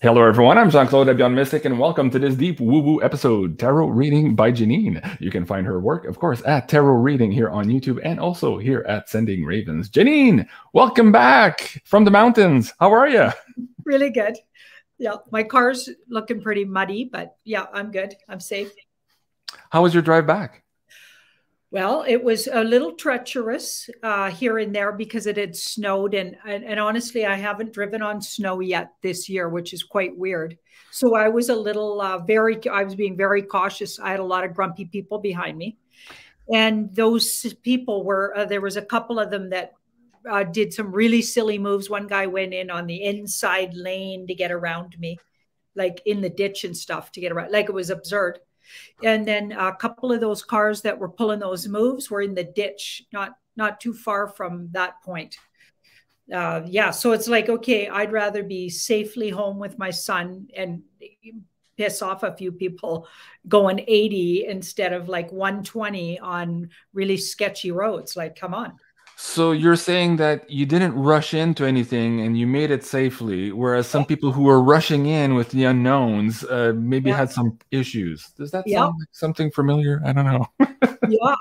Hello, everyone. I'm Jean-Claude BeyondMystic, and welcome to this deep woo-woo episode, Tarot Reading by Janine. You can find her work, of course, at Tarot Reading here on YouTube and also here at Sending Ravens. Janine, welcome back from the mountains. How are you? Really good. Yeah, my car's looking pretty muddy, but yeah, I'm good. I'm safe. How was your drive back? Well, it was a little treacherous here and there because it had snowed. And honestly, I haven't driven on snow yet this year, which is quite weird. So I was a little I was being very cautious. I had a lot of grumpy people behind me. And those people were, there was a couple of them that did some really silly moves. One guy went in on the inside lane to get around me, like in the ditch and stuff to get around, like it was absurd. And then a couple of those cars that were pulling those moves were in the ditch, not too far from that point. Yeah, so it's like, okay, I'd rather be safely home with my son and piss off a few people going 80 instead of like 120 on really sketchy roads. Like, come on. So you're saying that you didn't rush into anything and you made it safely, whereas some people who were rushing in with the unknowns maybe had some issues. Does that sound like something familiar? I don't know. Yeah,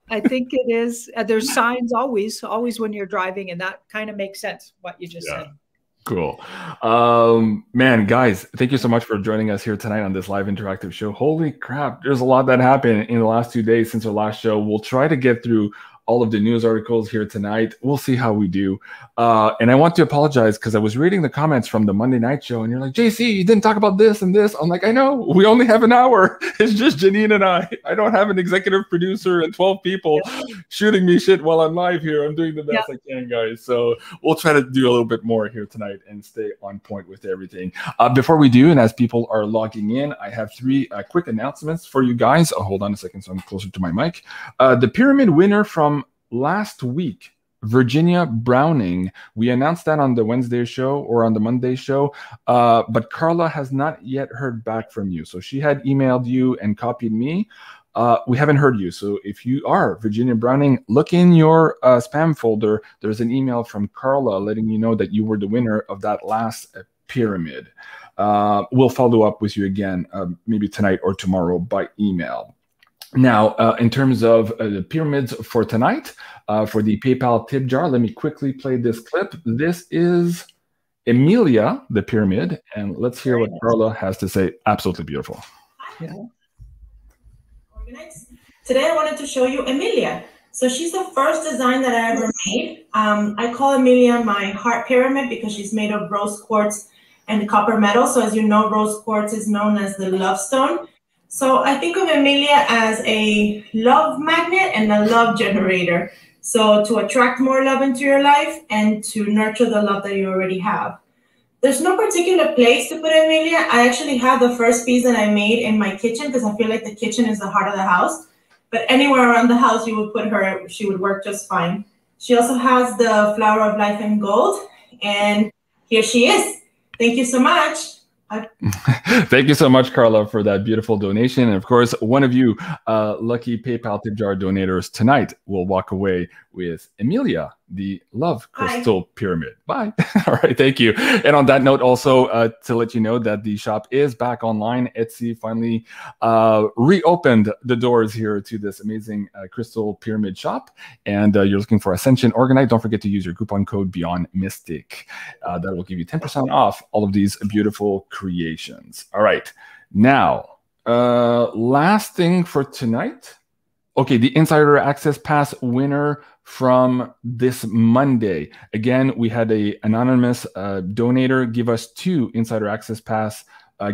I think it is. There's signs always when you're driving, and that kind of makes sense, what you just said. Cool. Man, guys, thank you so much for joining us here tonight on this live interactive show. Holy crap, there's a lot that happened in the last 2 days since our last show. We'll try to get through all of the news articles here tonight. We'll see how we do. And I want to apologize because I was reading the comments from the Monday night show and you're like, JC, you didn't talk about this and this. I'm like, I know, we only have an hour. It's just Janine and I. I don't have an executive producer and 12 people shooting me shit while I'm live here. I'm doing the best I can, guys. So we'll try to do a little bit more here tonight and stay on point with everything. Before we do, and as people are logging in, I have three quick announcements for you guys. Oh, hold on a second so I'm closer to my mic. The pyramid winner from last week, Virginia Browning, we announced that on the Wednesday show or on the Monday show, but Carla has not yet heard back from you. So she had emailed you and copied me. We haven't heard you. So if you are Virginia Browning, look in your spam folder. There's an email from Carla letting you know that you were the winner of that last pyramid. We'll follow up with you again, maybe tonight or tomorrow by email. Now, in terms of the pyramids for tonight, for the PayPal tip jar, let me quickly play this clip. This is Emilia, the pyramid, and let's hear what Carla has to say. Absolutely beautiful. Yeah. Today I wanted to show you Emilia. So she's the first design that I ever made. I call Emilia my heart pyramid because she's made of rose quartz and copper metal. So as you know, rose quartz is known as the love stone. So I think of Emilia as a love magnet and a love generator. So to attract more love into your life and to nurture the love that you already have. There's no particular place to put Emilia. I actually have the first piece that I made in my kitchen because I feel like the kitchen is the heart of the house. But anywhere around the house you would put her, she would work just fine. She also has the flower of life in gold. And here she is. Thank you so much. Thank you so much, Carla, for that beautiful donation. And of course, one of you lucky PayPal tip jar donators tonight will walk away with Emilia, the love crystal pyramid. Bye. All right, thank you. And on that note, also to let you know that the shop is back online. Etsy finally reopened the doors here to this amazing crystal pyramid shop. And you're looking for Ascension Organite. Don't forget to use your coupon code BeyondMystic. That will give you 10% off all of these beautiful creations. All right, now last thing for tonight. Okay, the Insider Access Pass winner from this Monday. Again, we had an anonymous donator give us 2 Insider Access Pass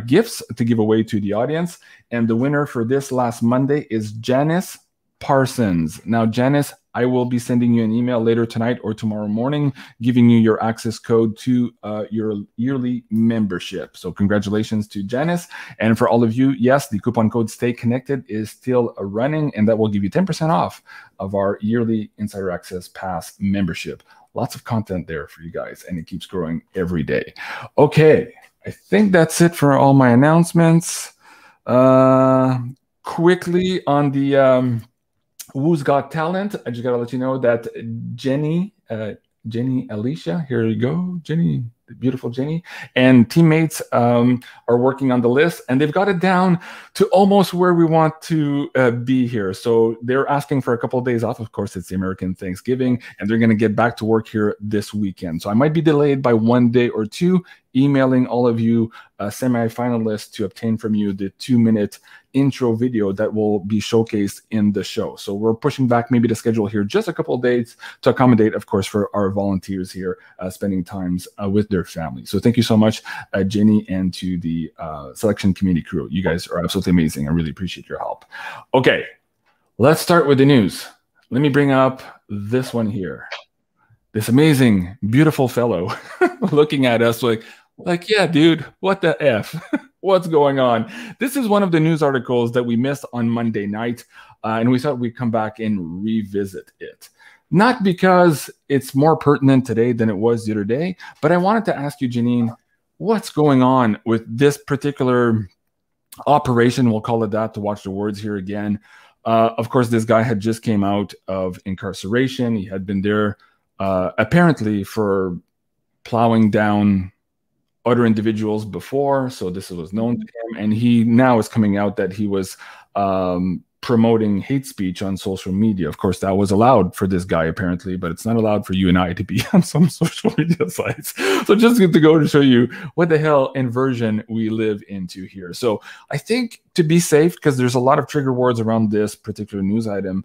gifts to give away to the audience. And the winner for this last Monday is Janice Parsons. Now, Janice, I will be sending you an email later tonight or tomorrow morning, giving you your access code to your yearly membership. So congratulations to Janice. And for all of you, yes, the coupon code Stay Connected is still running, and that will give you 10% off of our yearly Insider Access Pass membership. Lots of content there for you guys, and it keeps growing every day. Okay, I think that's it for all my announcements. Quickly on the Who's Got Talent, I just got to let you know that Jenny Alicia, here you go. Jenny, beautiful Jenny, and teammates are working on the list, and they've got it down to almost where we want to be here. So they're asking for a couple of days off. Of course, it's the American Thanksgiving, and they're going to get back to work here this weekend. So I might be delayed by 1 day or two, emailing all of you semi-finalists to obtain from you the 2-minute intro video that will be showcased in the show. So we're pushing back maybe the schedule here just a couple of days to accommodate, of course, for our volunteers here spending times with their family. So thank you so much, Jenny, and to the selection committee crew. You guys are absolutely amazing. I really appreciate your help. Okay, let's start with the news. Let me bring up this one here. This amazing, beautiful fellow looking at us like, yeah, dude, what the F? What's going on? This is one of the news articles that we missed on Monday night, and we thought we'd come back and revisit it. Not because it's more pertinent today than it was the other day, but I wanted to ask you, Janine, what's going on with this particular operation? We'll call it that to watch the words here again. Of course, this guy had just came out of incarceration. He had been there apparently for plowing down other individuals before, so this was known to him, and he now is coming out that he was promoting hate speech on social media. Of course, that was allowed for this guy apparently, but it's not allowed for you and I to be on some social media sites. So just good to go to show you what the hell inversion we live into here. So I think to be safe, because there's a lot of trigger words around this particular news item,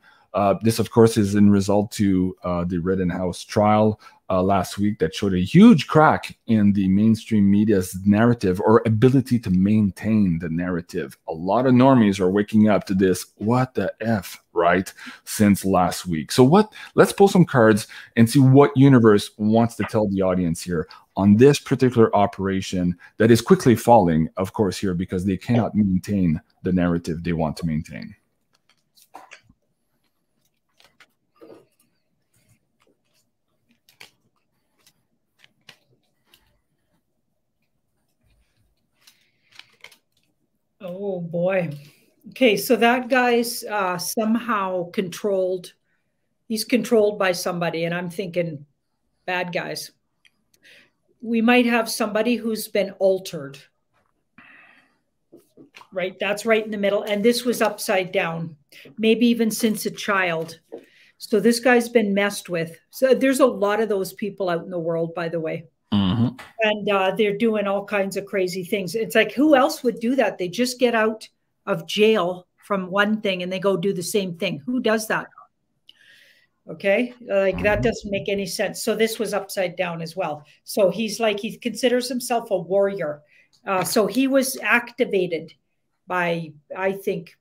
this of course is in result to the Rittenhouse trial last week that showed a huge crack in the mainstream media's narrative or ability to maintain the narrative. A lot of normies are waking up to this, what the F, right, since last week. So let's pull some cards and see what universe wants to tell the audience here on this particular operation that is quickly falling, of course, here because they cannot maintain the narrative they want to maintain. Oh boy. Okay, so that guy's somehow controlled. He's controlled by somebody, and I'm thinking bad guys. We might have somebody who's been altered. Right, that's right in the middle. And this was upside down, maybe even since a child. So this guy's been messed with. So there's a lot of those people out in the world, by the way. Mm-hmm. And they're doing all kinds of crazy things. It's like, who else would do that? They just get out of jail from one thing and they go do the same thing. Who does that? Okay, like that doesn't make any sense. So this was upside down as well. So he's like, he considers himself a warrior. So he was activated by, I think,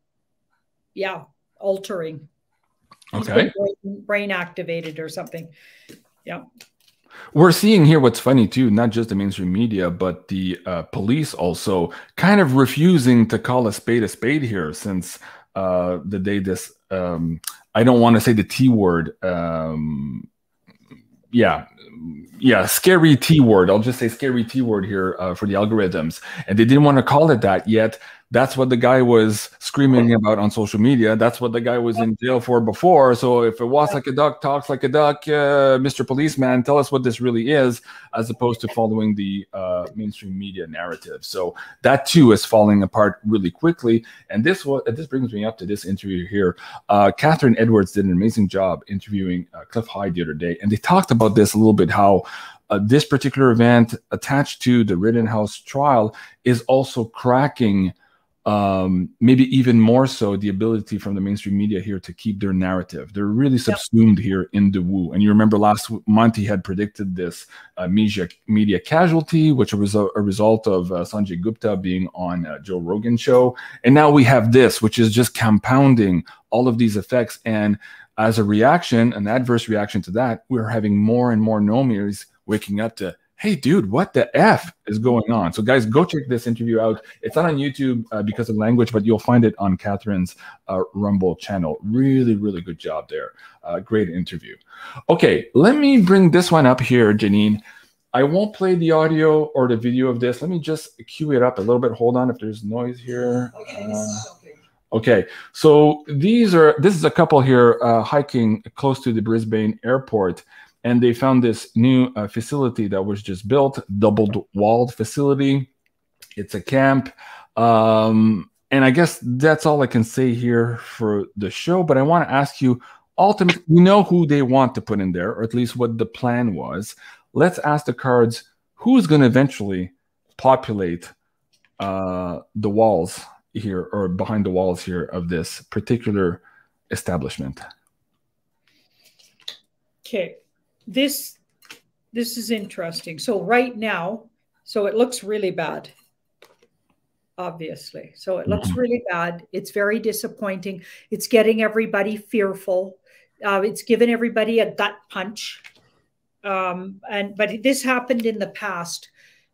yeah, altering. Okay. Brain activated or something. Yeah. We're seeing here what's funny too, not just the mainstream media, but the police also kind of refusing to call a spade here since the day this, I don't want to say the T word. Yeah, scary T word. I'll just say scary T word here for the algorithms. And they didn't want to call it that yet. That's what the guy was screaming about on social media. That's what the guy was in jail for before. So if it walks like a duck, talks like a duck, Mr. Policeman, tell us what this really is, as opposed to following the mainstream media narrative. So that too is falling apart really quickly. And this brings me up to this interview here. Catherine Edwards did an amazing job interviewing Cliff Hyde the other day. And they talked about this a little bit, how this particular event attached to the Rittenhouse trial is also cracking maybe even more so the ability from the mainstream media here to keep their narrative. They're really subsumed here in the woo. And you remember last month he had predicted this media casualty, which was a result of Sanjay Gupta being on Joe Rogan's show. And now we have this, which is just compounding all of these effects. And as a reaction, an adverse reaction to that, we're having more and more normies waking up to, hey, dude, what the F is going on? So guys, go check this interview out. It's not on YouTube because of language, but you'll find it on Catherine's Rumble channel. Really, really good job there. Great interview. Okay, let me bring this one up here, Janine. I won't play the audio or the video of this. Let me just cue it up a little bit. Hold on if there's noise here. Okay, so this is a couple here hiking close to the Brisbane airport. and they found this new facility that was just built, double-walled facility. It's a camp. And I guess that's all I can say here for the show. But I want to ask you, ultimately, we know who they want to put in there, or at least what the plan was. Let's ask the cards, who's going to eventually populate the walls here, or behind the walls here of this particular establishment? Okay, this is interesting. So right now, so it looks really bad. Obviously. So it looks really bad. It's very disappointing. It's getting everybody fearful. It's given everybody a gut punch. But this happened in the past.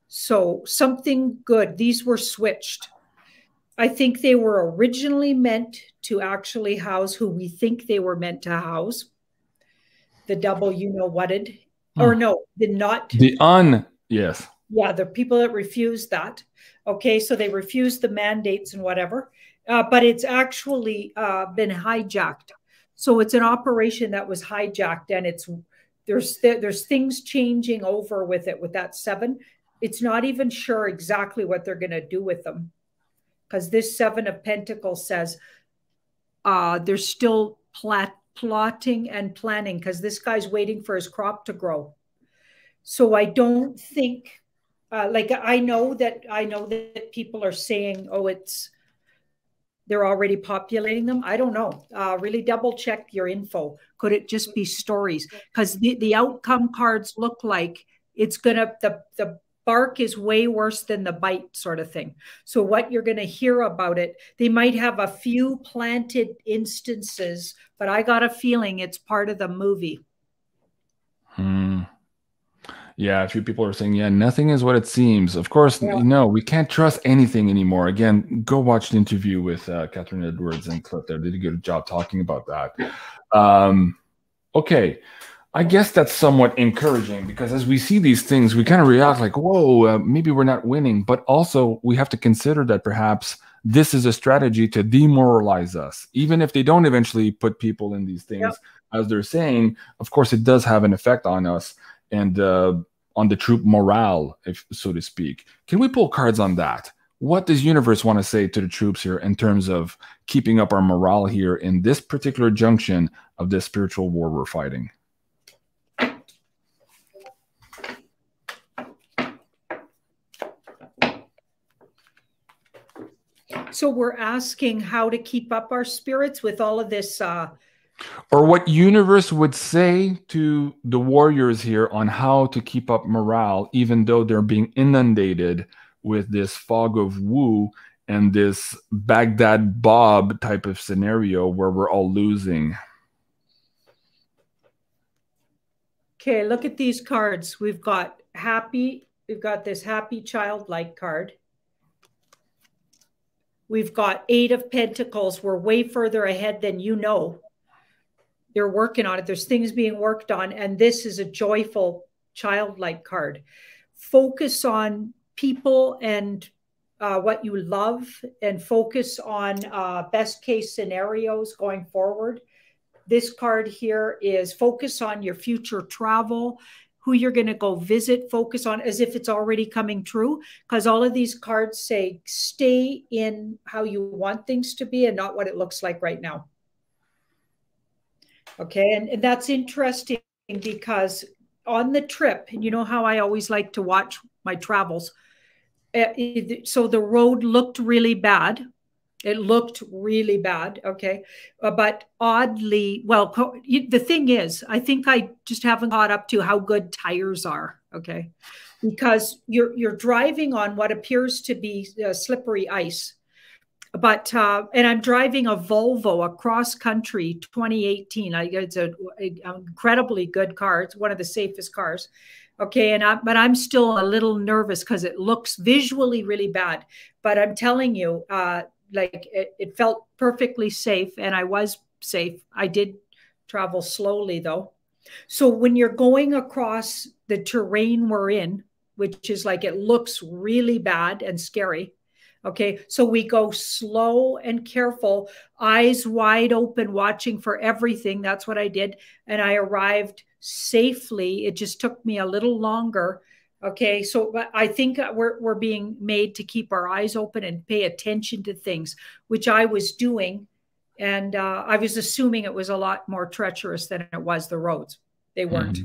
So something good. These were switched. I think they were originally meant to actually house who we think they were meant to house. The double, you-know-whatted. Or no, yes. Yeah, the people that refused that. Okay, so they refused the mandates and whatever, but it's actually been hijacked. So it's an operation that was hijacked, and there's things changing over with it, with that 7. It's not even sure exactly what they're going to do with them, because this 7 of Pentacles says they're still plotting and planning, because this guy's waiting for his crop to grow. So I don't think. Like I know that people are saying, oh, they're already populating them. I don't know. Really double check your info. Could it just be stories? Because the outcome cards look like it's gonna, the bark is way worse than the bite, sort of thing. So what you're gonna hear about it, they might have a few planted instances, but I got a feeling it's part of the movie. Yeah, a few people are saying, yeah, nothing is what it seems. Of course, no, we can't trust anything anymore. Again, go watch the interview with Catherine Edwards and Cliff there. They did a good job talking about that. Okay, I guess that's somewhat encouraging, because as we see these things, we kind of react like, whoa, maybe we're not winning. But also, we have to consider that perhaps this is a strategy to demoralize us. Even if they don't eventually put people in these things, as they're saying, of course, it does have an effect on us. And on the troop morale, if so to speak. Can we pull cards on that? What does universe want to say to the troops here in terms of keeping up our morale here in this particular junction of this spiritual war we're fighting? So we're asking how to keep up our spirits with all of this or what universe would say to the warriors here on how to keep up morale, even though they're being inundated with this fog of woo and this Baghdad Bob type of scenario where we're all losing. Okay, look at these cards. We've got happy. We've got this happy childlike card. We've got 8 of Pentacles. We're way further ahead than you know. They're working on it. There's things being worked on. And this is a joyful childlike card. Focus on people and what you love, and focus on best case scenarios going forward. This card here is focus on your future travel, who you're going to go visit, focus on as if it's already coming true. Because all of these cards say stay in how you want things to be and not what it looks like right now. Okay, and that's interesting, because on the trip, and you know how I always like to watch my travels, so the road looked really bad. It looked really bad, okay? But oddly, well, the thing is, I think I just haven't caught up to how good tires are, okay? Because you're driving on what appears to be slippery ice. But, and I'm driving a Volvo, a cross country 2018. It's an incredibly good car. It's one of the safest cars. Okay. But I'm still a little nervous because it looks visually really bad. But I'm telling you, like it felt perfectly safe, and I was safe. I did travel slowly though. So when you're going across the terrain we're in, which is like, it looks really bad and scary. Okay, so we go slow and careful, eyes wide open, watching for everything. That's what I did. And I arrived safely. It just took me a little longer. Okay, so I think we're being made to keep our eyes open and pay attention to things, which I was doing. And I was assuming it was a lot more treacherous than it was the roads. They weren't.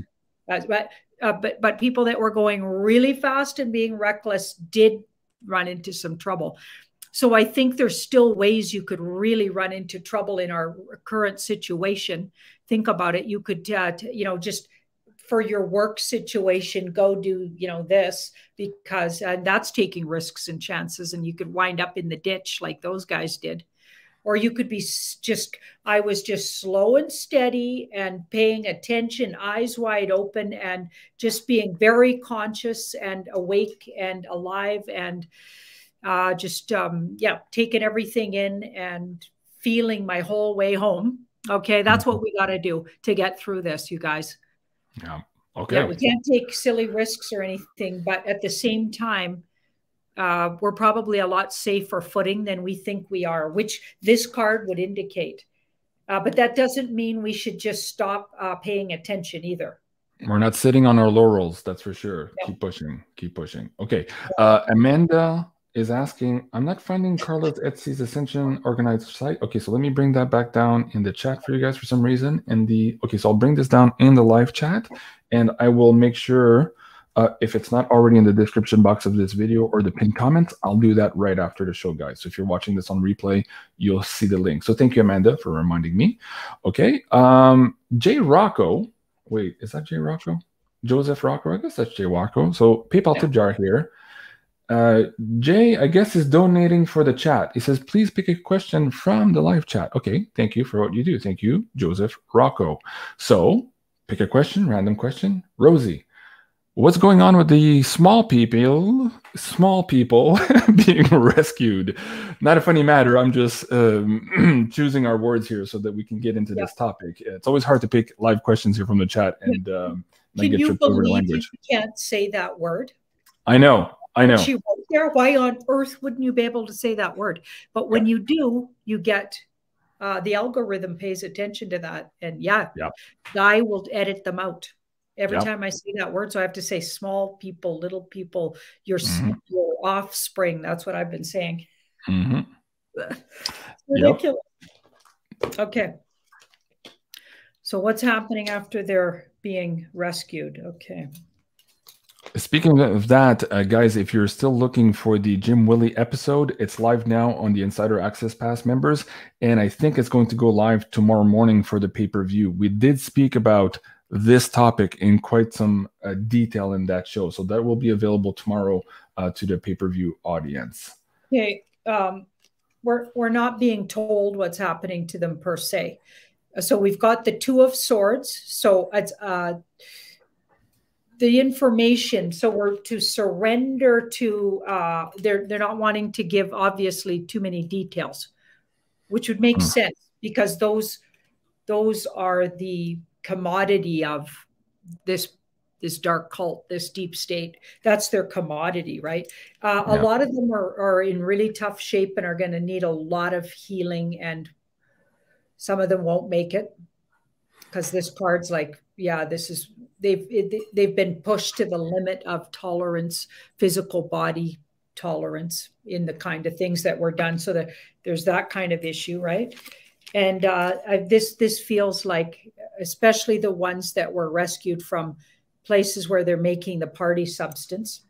But people that were going really fast and being reckless did run into some trouble. So I think there's still ways you could really run into trouble in our current situation. Think about it. You could, you know, just for your work situation, go do, you know, this, because that's taking risks and chances, and you could wind up in the ditch like those guys did. Or you could be I was just slow and steady and paying attention, eyes wide open, and just being very conscious and awake and alive, and yeah, taking everything in and feeling my whole way home. Okay, that's what we got to do to get through this, you guys. Yeah. Okay. Yeah, we can't take silly risks or anything, but at the same time, we're probably a lot safer footing than we think we are, which this card would indicate. But that doesn't mean we should just stop paying attention either. We're not sitting on our laurels, that's for sure. Yeah. Keep pushing, keep pushing. Okay. Amanda is asking, I'm not finding Carla's Etsy's Ascension organized site. Okay, so let me bring that back down in the chat for you guys for some reason. Okay, so I'll bring this down in the live chat, and I will make sure if it's not already in the description box of this video or the pinned comments, I'll do that right after the show, guys. So if you're watching this on replay, you'll see the link. So thank you, Amanda, for reminding me. Okay, Jay Rocco. Wait, is that Jay Rocco? Joseph Rocco? I guess that's Jay Rocco. So PayPal tip jar here. Jay, I guess, is donating for the chat. He says, please pick a question from the live chat. Okay, thank you for what you do. Thank you, Joseph Rocco. So pick a question, random question. Rosie, what's going on with the small people being rescued? Not a funny matter. I'm just choosing our words here so that we can get into this topic. It's always hard to pick live questions here from the chat and can you believe you can't say that word? I know. I know. She wrote there, why on earth wouldn't you be able to say that word? But when you do, you get the algorithm pays attention to that. And Guy will edit them out every time I say that word. So I have to say small people, little people, your offspring. That's what I've been saying. Ridiculous. Okay. So what's happening after they're being rescued? Okay. Speaking of that, guys, if you're still looking for the Jim Willie episode, it's live now on the Insider Access Pass members, and I think it's going to go live tomorrow morning for the pay-per-view. We did speak about this topic in quite some detail in that show, so that will be available tomorrow to the pay-per-view audience. Okay, we're not being told what's happening to them per se. So we've got the Two of Swords, so it's the information, so we're to surrender to, they're not wanting to give, obviously, too many details, which would make sense, because those are the commodity of this dark cult, this deep state. That's their commodity, right? A lot of them are in really tough shape and are going to need a lot of healing, and some of them won't make it, because this card's like, this is, they've been pushed to the limit of tolerance, physical body tolerance, in the kind of things that were done. So that there's that kind of issue, right? And this feels like, especially the ones that were rescued from places where they're making the party substance.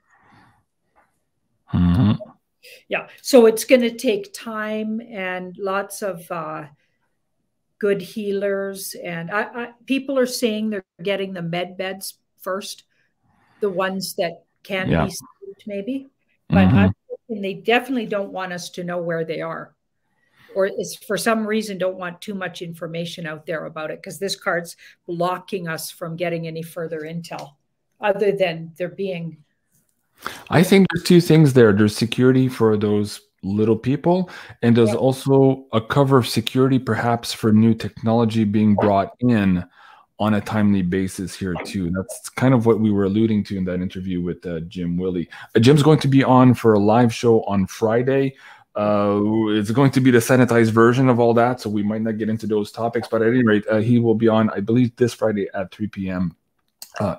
Yeah, so it's going to take time and lots of good healers, and people are saying they're getting the med beds first, the ones that can be saved, maybe. But I'm thinking they definitely don't want us to know where they are, or is for some reason don't want too much information out there about it, because this card's blocking us from getting any further intel, other than there being. I think there's two things there. There's security for those little people, and there's also a cover of security perhaps for new technology being brought in on a timely basis here too. That's kind of what we were alluding to in that interview with Jim Willie. Jim's going to be on for a live show on Friday. It's going to be the sanitized version of all that, so we might not get into those topics, but at any rate, he will be on, I believe, this Friday at 3 p.m.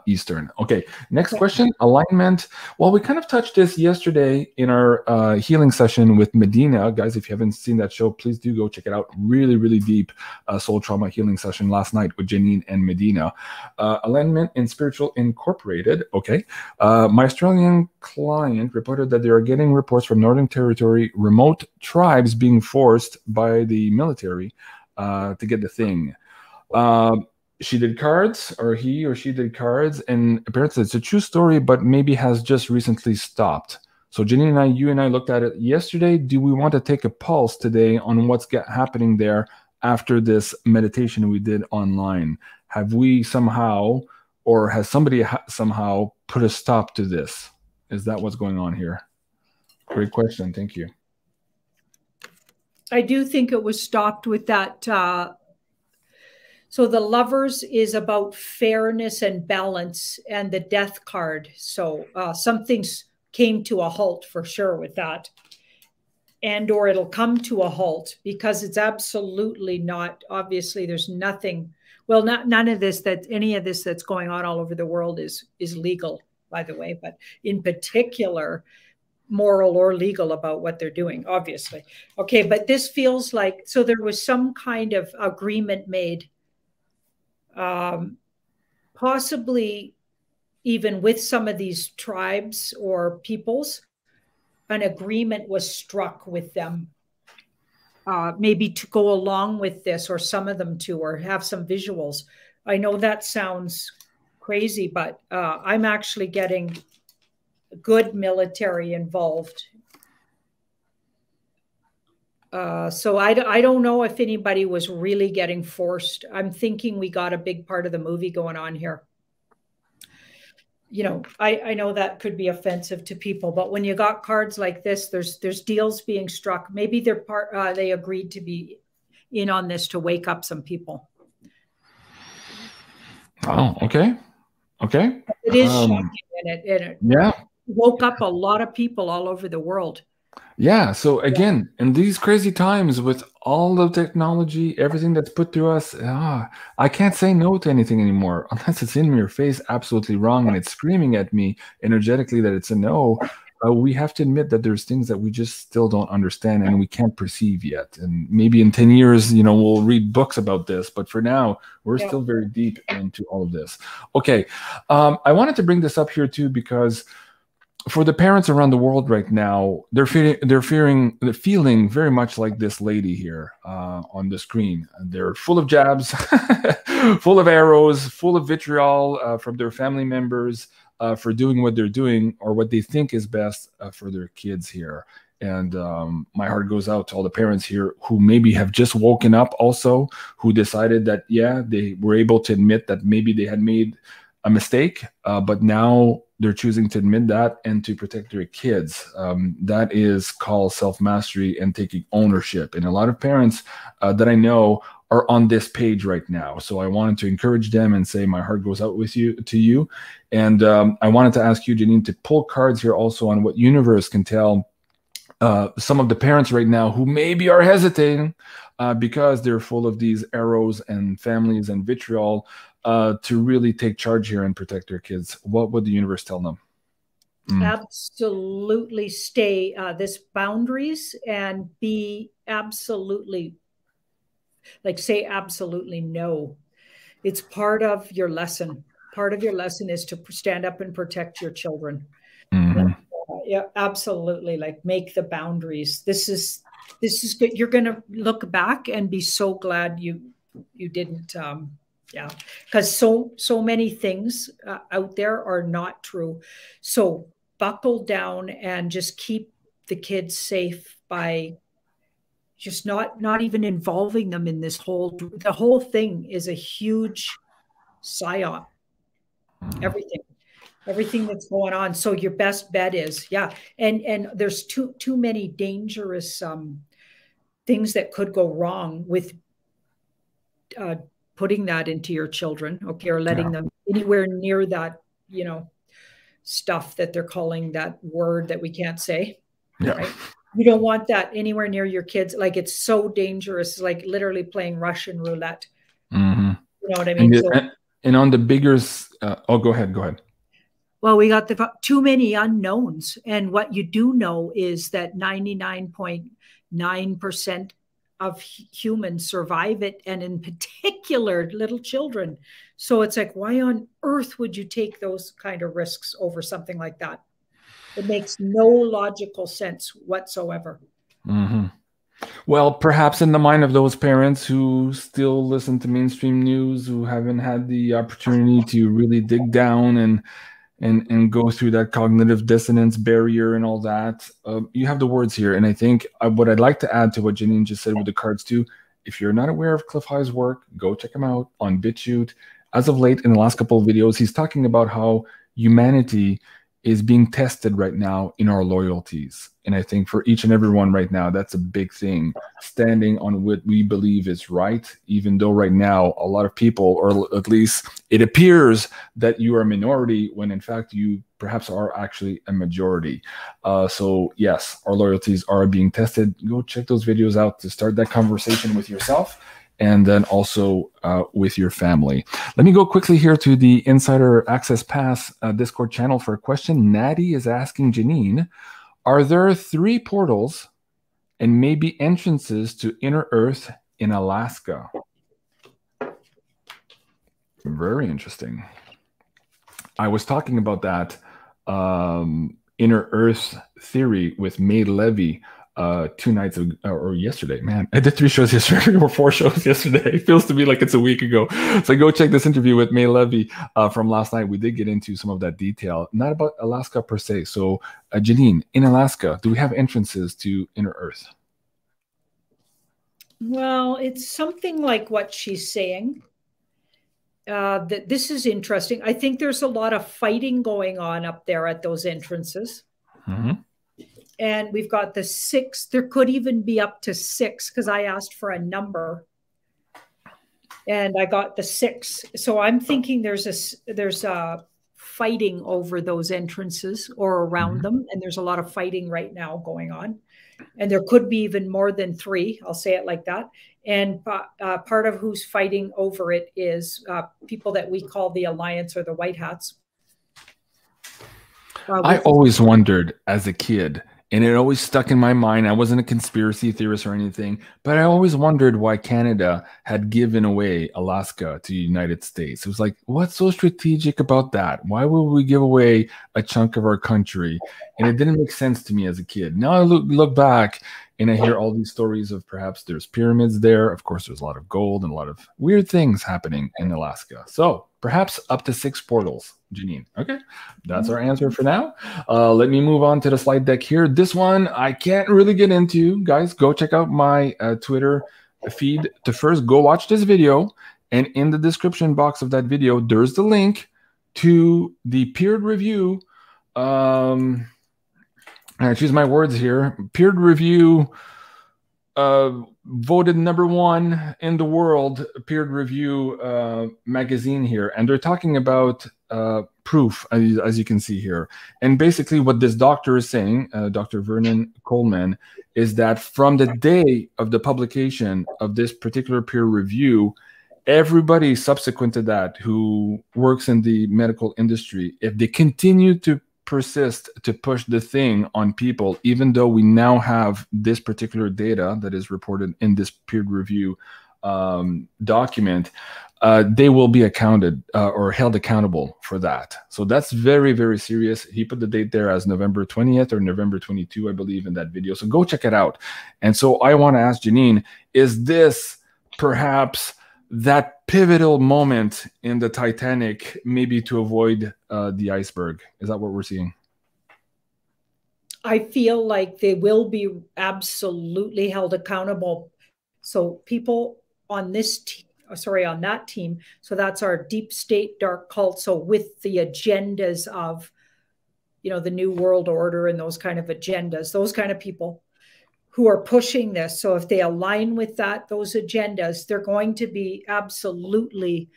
Eastern. Okay, next question, alignment. Well, we kind of touched this yesterday in our healing session with Medina. Guys, if you haven't seen that show, please do go check it out. Really, really deep soul trauma healing session last night with Janine and Medina. Alignment in Spiritual Incorporated. Okay. My Australian client reported that they are getting reports from Northern Territory remote tribes being forced by the military to get the thing. She did cards, or he or she did cards, and apparently it's a true story, but maybe has just recently stopped. So Janine and I, you and I looked at it yesterday. Do we want to take a pulse today on what's happening there after this meditation we did online? Have we somehow, or has somebody somehow put a stop to this? Is that what's going on here? Great question. Thank you. I do think it was stopped with that. So the Lovers is about fairness and balance, and the Death card. So something's came to a halt for sure with that. And or it'll come to a halt, because it's absolutely not, obviously there's nothing, well, none of this, any of this that's going on all over the world is legal, by the way, but in particular, moral or legal about what they're doing, obviously. Okay, but this feels like, so there was some kind of agreement made, possibly even with some of these tribes or peoples, an agreement was struck with them, maybe to go along with this, or some of them to, or have some visuals. I know that sounds crazy, but I'm actually getting good military involved. So I don't know if anybody was really getting forced. I'm thinking we got a big part of the movie going on here. You know, I know that could be offensive to people, but when you got cards like this, there's deals being struck. Maybe they agreed to be in on this to wake up some people. Oh, okay. Okay. It is shocking, and it yeah, woke up a lot of people all over the world. Yeah. So again, in these crazy times with all the technology, everything that's put through us, I can't say no to anything anymore unless it's in your face, absolutely wrong, and it's screaming at me energetically that it's a no. We have to admit that there's things that we just still don't understand and we can't perceive yet. And maybe in 10 years, you know, we'll read books about this. But for now, we're still very deep into all of this. Okay. I wanted to bring this up here too, because for the parents around the world right now, they're feeling very much like this lady here on the screen. They're full of jabs, full of arrows, full of vitriol from their family members for doing what they're doing or what they think is best for their kids here. And my heart goes out to all the parents here who maybe have just woken up also, who decided that, yeah, they were able to admit that maybe they had made a mistake, but now they're choosing to admit that and to protect their kids. That is called self-mastery and taking ownership. And a lot of parents that I know are on this page right now. So I wanted to encourage them and say my heart goes out to you. And I wanted to ask you, Janine, to pull cards here also on what universe can tell some of the parents right now who maybe are hesitating because they're full of these arrows and families and vitriol, to really take charge here and protect their kids. What would the universe tell them? Absolutely stay this boundaries and be absolutely, like, say absolutely no. It's part of your lesson. Part of your lesson is to stand up and protect your children. Yeah, absolutely. Like, make the boundaries. This is good. You're going to look back and be so glad you didn't. Yeah, because so many things out there are not true. So buckle down and just keep the kids safe by just not even involving them in this the whole thing is a huge psyop. Everything that's going on. So your best bet is, and there's too many dangerous things that could go wrong with putting that into your children, okay, or letting them anywhere near that, you know, stuff that they're calling that word that we can't say. Yeah. Right? You don't want that anywhere near your kids. Like, it's so dangerous, like literally playing Russian roulette. You know what I mean? And on the bigger oh, go ahead. Go ahead. Well, we got too many unknowns. And what you do know is that 99.9% of humans survive it, and in particular, little children. So it's like, why on earth would you take those kind of risks over something like that? It makes no logical sense whatsoever. Mm-hmm. Well, perhaps in the mind of those parents who still listen to mainstream news, who haven't had the opportunity to really dig down and go through that cognitive dissonance barrier and all that, you have the words here. And I think what I'd like to add to what Janine just said with the cards too, if you're not aware of Cliff High's work, go check him out on BitChute. As of late, in the last couple of videos, he's talking about how humanity is being tested right now in our loyalties. And I think for each and every one right now, that's a big thing, standing on what we believe is right, even though right now a lot of people, or at least it appears that you are a minority when in fact you perhaps are actually a majority. So yes, our loyalties are being tested. Go check those videos out to start that conversation with yourself, and then also with your family. Let me go quickly here to the Insider Access Pass Discord channel for a question. Natty is asking Janine, are there 3 portals and maybe entrances to Inner Earth in Alaska? Very interesting. I was talking about that Inner Earth theory with May Levy 2 nights ago, or yesterday. Man, I did 3 shows yesterday or 4 shows yesterday. It feels to me like it's a week ago. So go check this interview with May Levy from last night. We did get into some of that detail, not about Alaska per se. So Janine, in Alaska, do we have entrances to Inner Earth? Well, it's something like what she's saying. That this is interesting. I think there's a lot of fighting going on up there at those entrances. Mm-hmm. And we've got the 6. There could even be up to 6 because I asked for a number, and I got the 6. So I'm thinking there's a fighting over those entrances or around them, and there's a lot of fighting right now going on. And there could be even more than 3. I'll say it like that. And part of who's fighting over it is people that we call the Alliance or the White Hats. I always wondered as a kid, and it always stuck in my mind. I wasn't a conspiracy theorist or anything, but I always wondered why Canada had given away Alaska to the United States. It was like, what's so strategic about that? Why would we give away a chunk of our country? And it didn't make sense to me as a kid. Now I look back and I hear all these stories of perhaps there's pyramids there. Of course, there's a lot of gold and a lot of weird things happening in Alaska. So perhaps up to 6 portals, Janine. Okay, that's our answer for now. Let me move on to the slide deck here. This one I can't really get into. Guys, go check out my Twitter feed to first go watch this video. And in the description box of that video, there's the link to the peer review. I choose my words here. Peer review voted #1 in the world peer review magazine here, and they're talking about proof, as you can see here. And basically what this doctor is saying, Dr. Vernon Coleman, is that from the day of the publication of this particular peer review, everybody subsequent to that who works in the medical industry, if they continue to persist to push the thing on people, even though we now have this particular data that is reported in this peer review document, they will be accounted or held accountable for that. So that's very, very serious. He put the date there as November 20th or November 22, I believe, in that video. So go check it out. And so I want to ask Janine, is this perhaps that pivotal moment in the Titanic, maybe to avoid the iceberg? Is that what we're seeing? I feel like they will be absolutely held accountable. So people on this on that team, so that's our deep state dark cult. So with the agendas of, the New World Order and those kind of agendas, those kind of people who are pushing this. So if they align with those agendas, they're going to be absolutely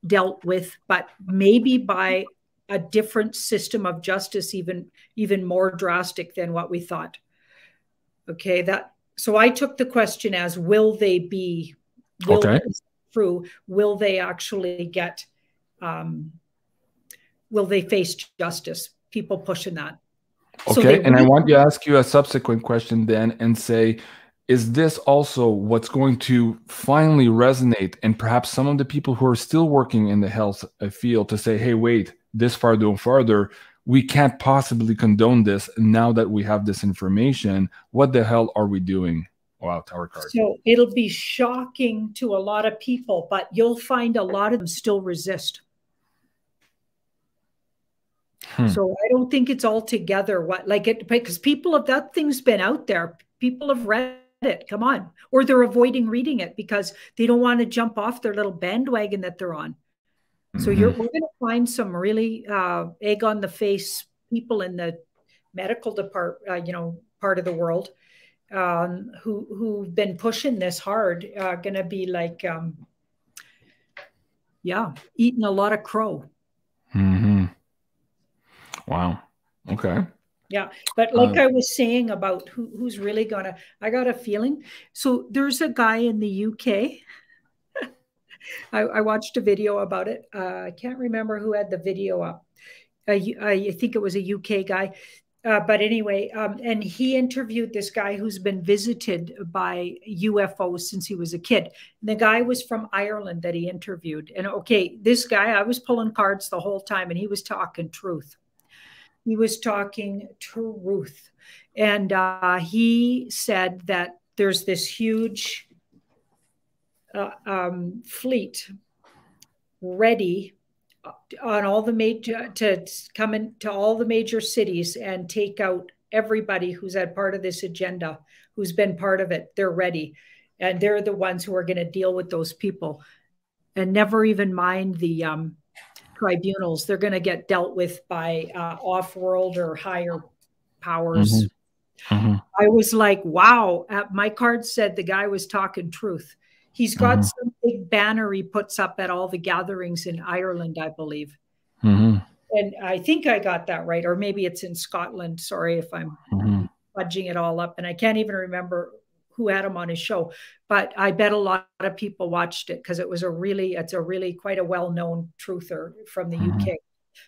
dealt with, but maybe by a different system of justice, even more drastic than what we thought. Okay, so I took the question as, will they be, will they actually get will they face justice? People pushing that. Okay, and I want to ask you a subsequent question then and say, is this also what's going to finally resonate, and perhaps some of the people who are still working in the health field to say, hey, wait, this far, no farther, we can't possibly condone this now that we have this information. What the hell are we doing? Wow, Tower card. So it'll be shocking to a lot of people, but you'll find a lot of them still resist. So I don't think it's altogether because people have, that thing's been out there. People have read it. Come on. Or they're avoiding reading it because they don't want to jump off their little bandwagon that they're on. So we're going to find some really egg on the face people in the medical department, part of the world who've been pushing this hard, going to be like, eating a lot of crow. Wow. Okay. Yeah. But like I was saying about who's really going to, I got a feeling. So there's a guy in the UK. I watched a video about it. I can't remember who had the video up. I think it was a UK guy. But anyway, and he interviewed this guy who's been visited by UFOs since he was a kid. And the guy was from Ireland that he interviewed. And okay, this guy, I was pulling cards the whole time and he was talking truth. He was talking truth. And he said that there's this huge fleet ready on all the major to come into all the major cities and take out everybody who's had part of this agenda, who's been part of it. They're ready. And they're the ones who are going to deal with those people and never even mind the tribunals. They're going to get dealt with by off-world or higher powers. I was like, wow. My card said the guy was talking truth. He's got some big banner he puts up at all the gatherings in Ireland, I believe. And I think I got that right. Or maybe it's in Scotland. Sorry if I'm fudging it all up. And I can't even remember who had him on his show. But I bet a lot of people watched it because it's a really quite a well-known truther from the UK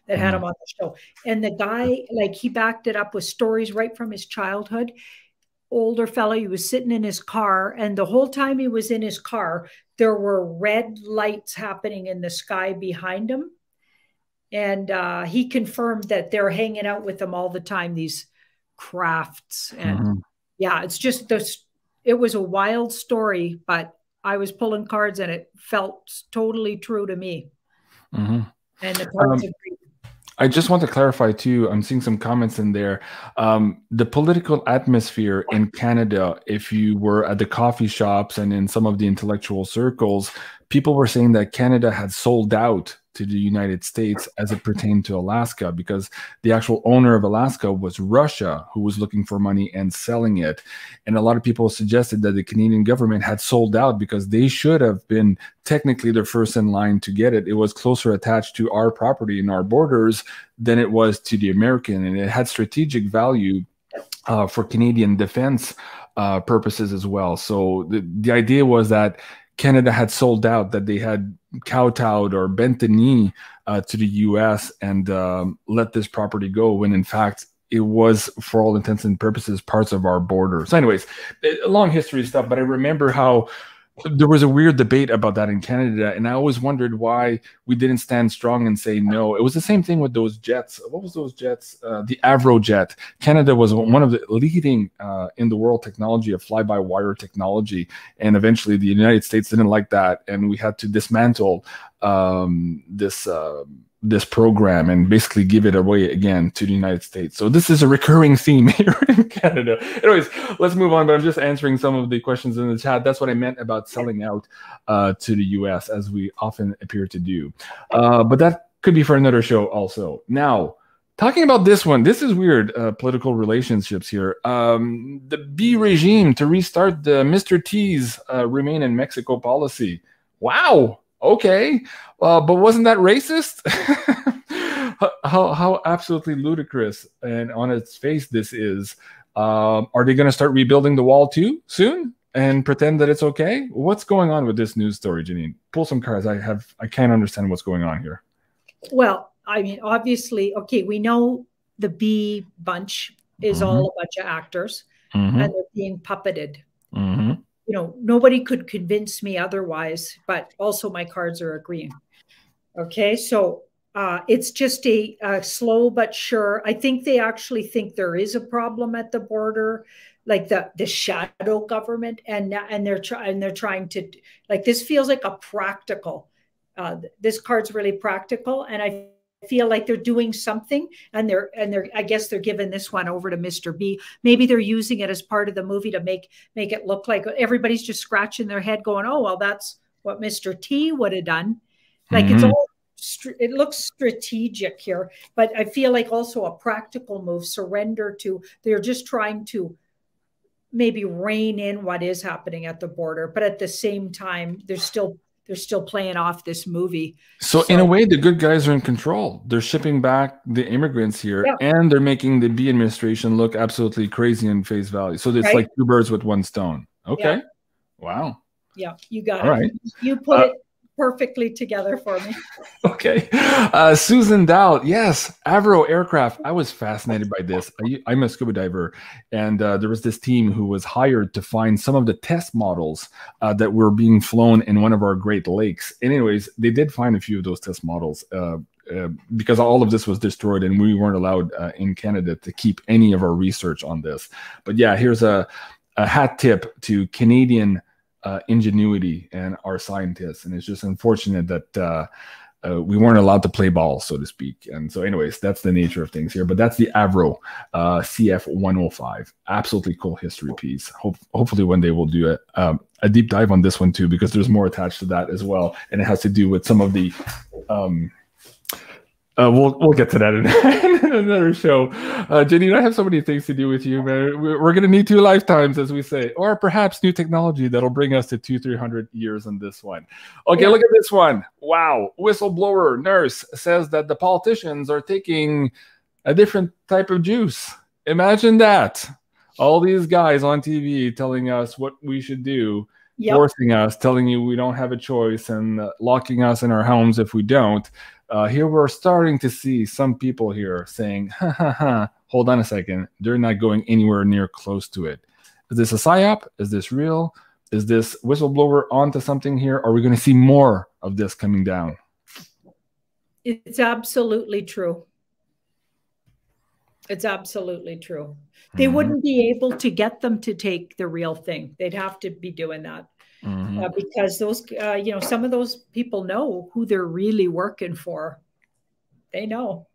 that had him on the show. And the guy, like, he backed it up with stories right from his childhood. Older fellow, he was sitting in his car, and the whole time he was in his car, there were red lights happening in the sky behind him. And he confirmed that they're hanging out with him all the time, these crafts. And yeah, it's just this, it was a wild story, but I was pulling cards and it felt totally true to me. And the cards agreed. I just want to clarify too, I'm seeing some comments in there. The political atmosphere in Canada, if you were at the coffee shops and in some of the intellectual circles, people were saying that Canada had sold out to the United States as it pertained to Alaska, because the actual owner of Alaska was Russia, who was looking for money and selling it. And a lot of people suggested that the Canadian government had sold out because they should have been technically the first in line to get it. It was closer attached to our property and our borders than it was to the American, and it had strategic value for Canadian defense purposes as well. So the idea was that Canada had sold out, that they had kowtowed or bent the knee to the US and let this property go, when in fact it was, for all intents and purposes, parts of our border. So anyways, a long history stuff, but I remember how there was a weird debate about that in Canada, and I always wondered why we didn't stand strong and say no. It was the same thing with those jets. What was those jets? The Avro jet. Canada was one of the leading in the world technology of fly-by-wire technology, and eventually the United States didn't like that, and we had to dismantle this program and basically give it away again to the United States. So this is a recurring theme here in Canada. Anyways, let's move on, but I'm just answering some of the questions in the chat. That's what I meant about selling out to the US, as we often appear to do. But that could be for another show also. Now, talking about this one, this is weird, political relationships here. The B regime to restart the Mr. T's remain in Mexico policy. Wow. Okay, but wasn't that racist? how absolutely ludicrous and on its face this is. Are they going to start rebuilding the wall too soon and pretend that it's okay? What's going on with this news story, Janine? Pull some cards. I can't understand what's going on here. Well, I mean, obviously, okay, we know the B bunch is all a bunch of actors and they're being puppeted. You know, nobody could convince me otherwise, but also my cards are agreeing. Okay, so it's just a slow but sure. I think they actually think there is a problem at the border, like the shadow government, and they're trying to, like, this feels like a practical. This card's really practical, and I feel like they're doing something, and they're I guess they're giving this one over to Mr. B. Maybe they're using it as part of the movie to make it look like everybody's just scratching their head going, oh, well, that's what Mr. T would have done. Like it's all, it looks strategic here, but I feel like also a practical move, surrender to, they're just trying to maybe rein in what is happening at the border, but at the same time, they're still playing off this movie. So in a way, the good guys are in control. They're shipping back the immigrants here, and they're making the B administration look absolutely crazy in face value. So it's like two birds with one stone. Okay. Yeah. Wow. Yeah, you got All it. Right. You put it perfectly together for me. Okay. Susan Dow, yes, Avro Aircraft. I was fascinated by this. I'm a scuba diver, and there was this team who was hired to find some of the test models that were being flown in one of our Great Lakes. Anyways, they did find a few of those test models because all of this was destroyed, and we weren't allowed in Canada to keep any of our research on this. But yeah, here's a hat tip to Canadian ingenuity and our scientists, and it's just unfortunate that we weren't allowed to play ball, so to speak. And so anyways, that's the nature of things here. But that's the Avro CF105. Absolutely cool history piece. Hopefully one day we'll do a deep dive on this one too, because there's more attached to that as well, and it has to do with some of the we'll get to that in another show. Janine, I have so many things to do with you, man. We're going to need 2 lifetimes, as we say, or perhaps new technology that'll bring us to 200-300 years on this one. Okay, look at this one. Wow. Whistleblower nurse says that the politicians are taking a different type of juice. Imagine that. All these guys on TV telling us what we should do, forcing us, telling you we don't have a choice, and locking us in our homes if we don't. Here we're starting to see some people here saying, hold on a second, they're not going anywhere near close to it. Is this a psyop? Is this real? Is this whistleblower onto something here? Are we going to see more of this coming down? It's absolutely true. It's absolutely true. They wouldn't be able to get them to take the real thing. They'd have to be doing that. Because those, some of those people know who they're really working for. They know.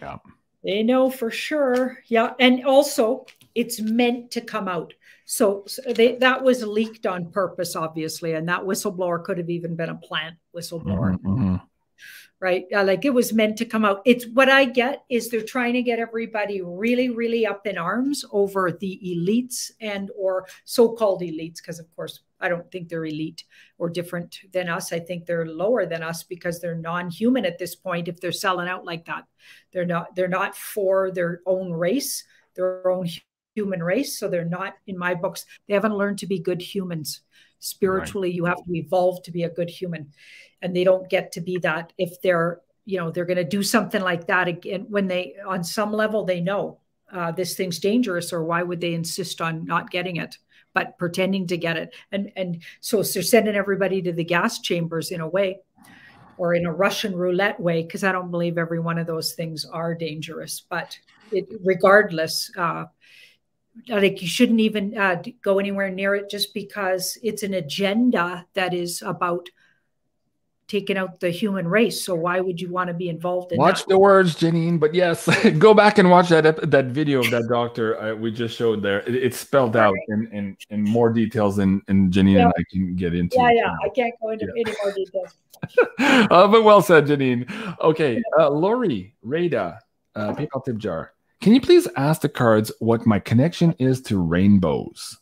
Yeah. They know for sure. Yeah. And also, it's meant to come out. So that was leaked on purpose, obviously. And that whistleblower could have even been a plant whistleblower. Right? Like it was meant to come out. It's what I get is they're trying to get everybody really, really up in arms over the elites and or so-called elites. Because of course, I don't think they're elite or different than us. I think they're lower than us because they're non-human at this point. If they're selling out like that, they're not for their own race, their own human race. So they're not, in my books, they haven't learned to be good humans. Spiritually, you have to evolve to be a good human. And they don't get to be that if they're going to do something like that again, when they, on some level, they know this thing's dangerous, or why would they insist on not getting it, but pretending to get it? And so they're sending everybody to the gas chambers in a way, or in a Russian roulette way, because I don't believe every one of those things are dangerous. But regardless, like you shouldn't even go anywhere near it, just because it's an agenda that is about taking out the human race. So why would you want to be involved in Watch the words, Janine. But yes, go back and watch that video of that doctor we just showed there. It's spelled out in more details than Janine and I can get into. Yeah. I can't go into any more details. But well said, Janine. Okay, Lori Rada, PayPal tip jar. Can you please ask the cards what my connection is to rainbows?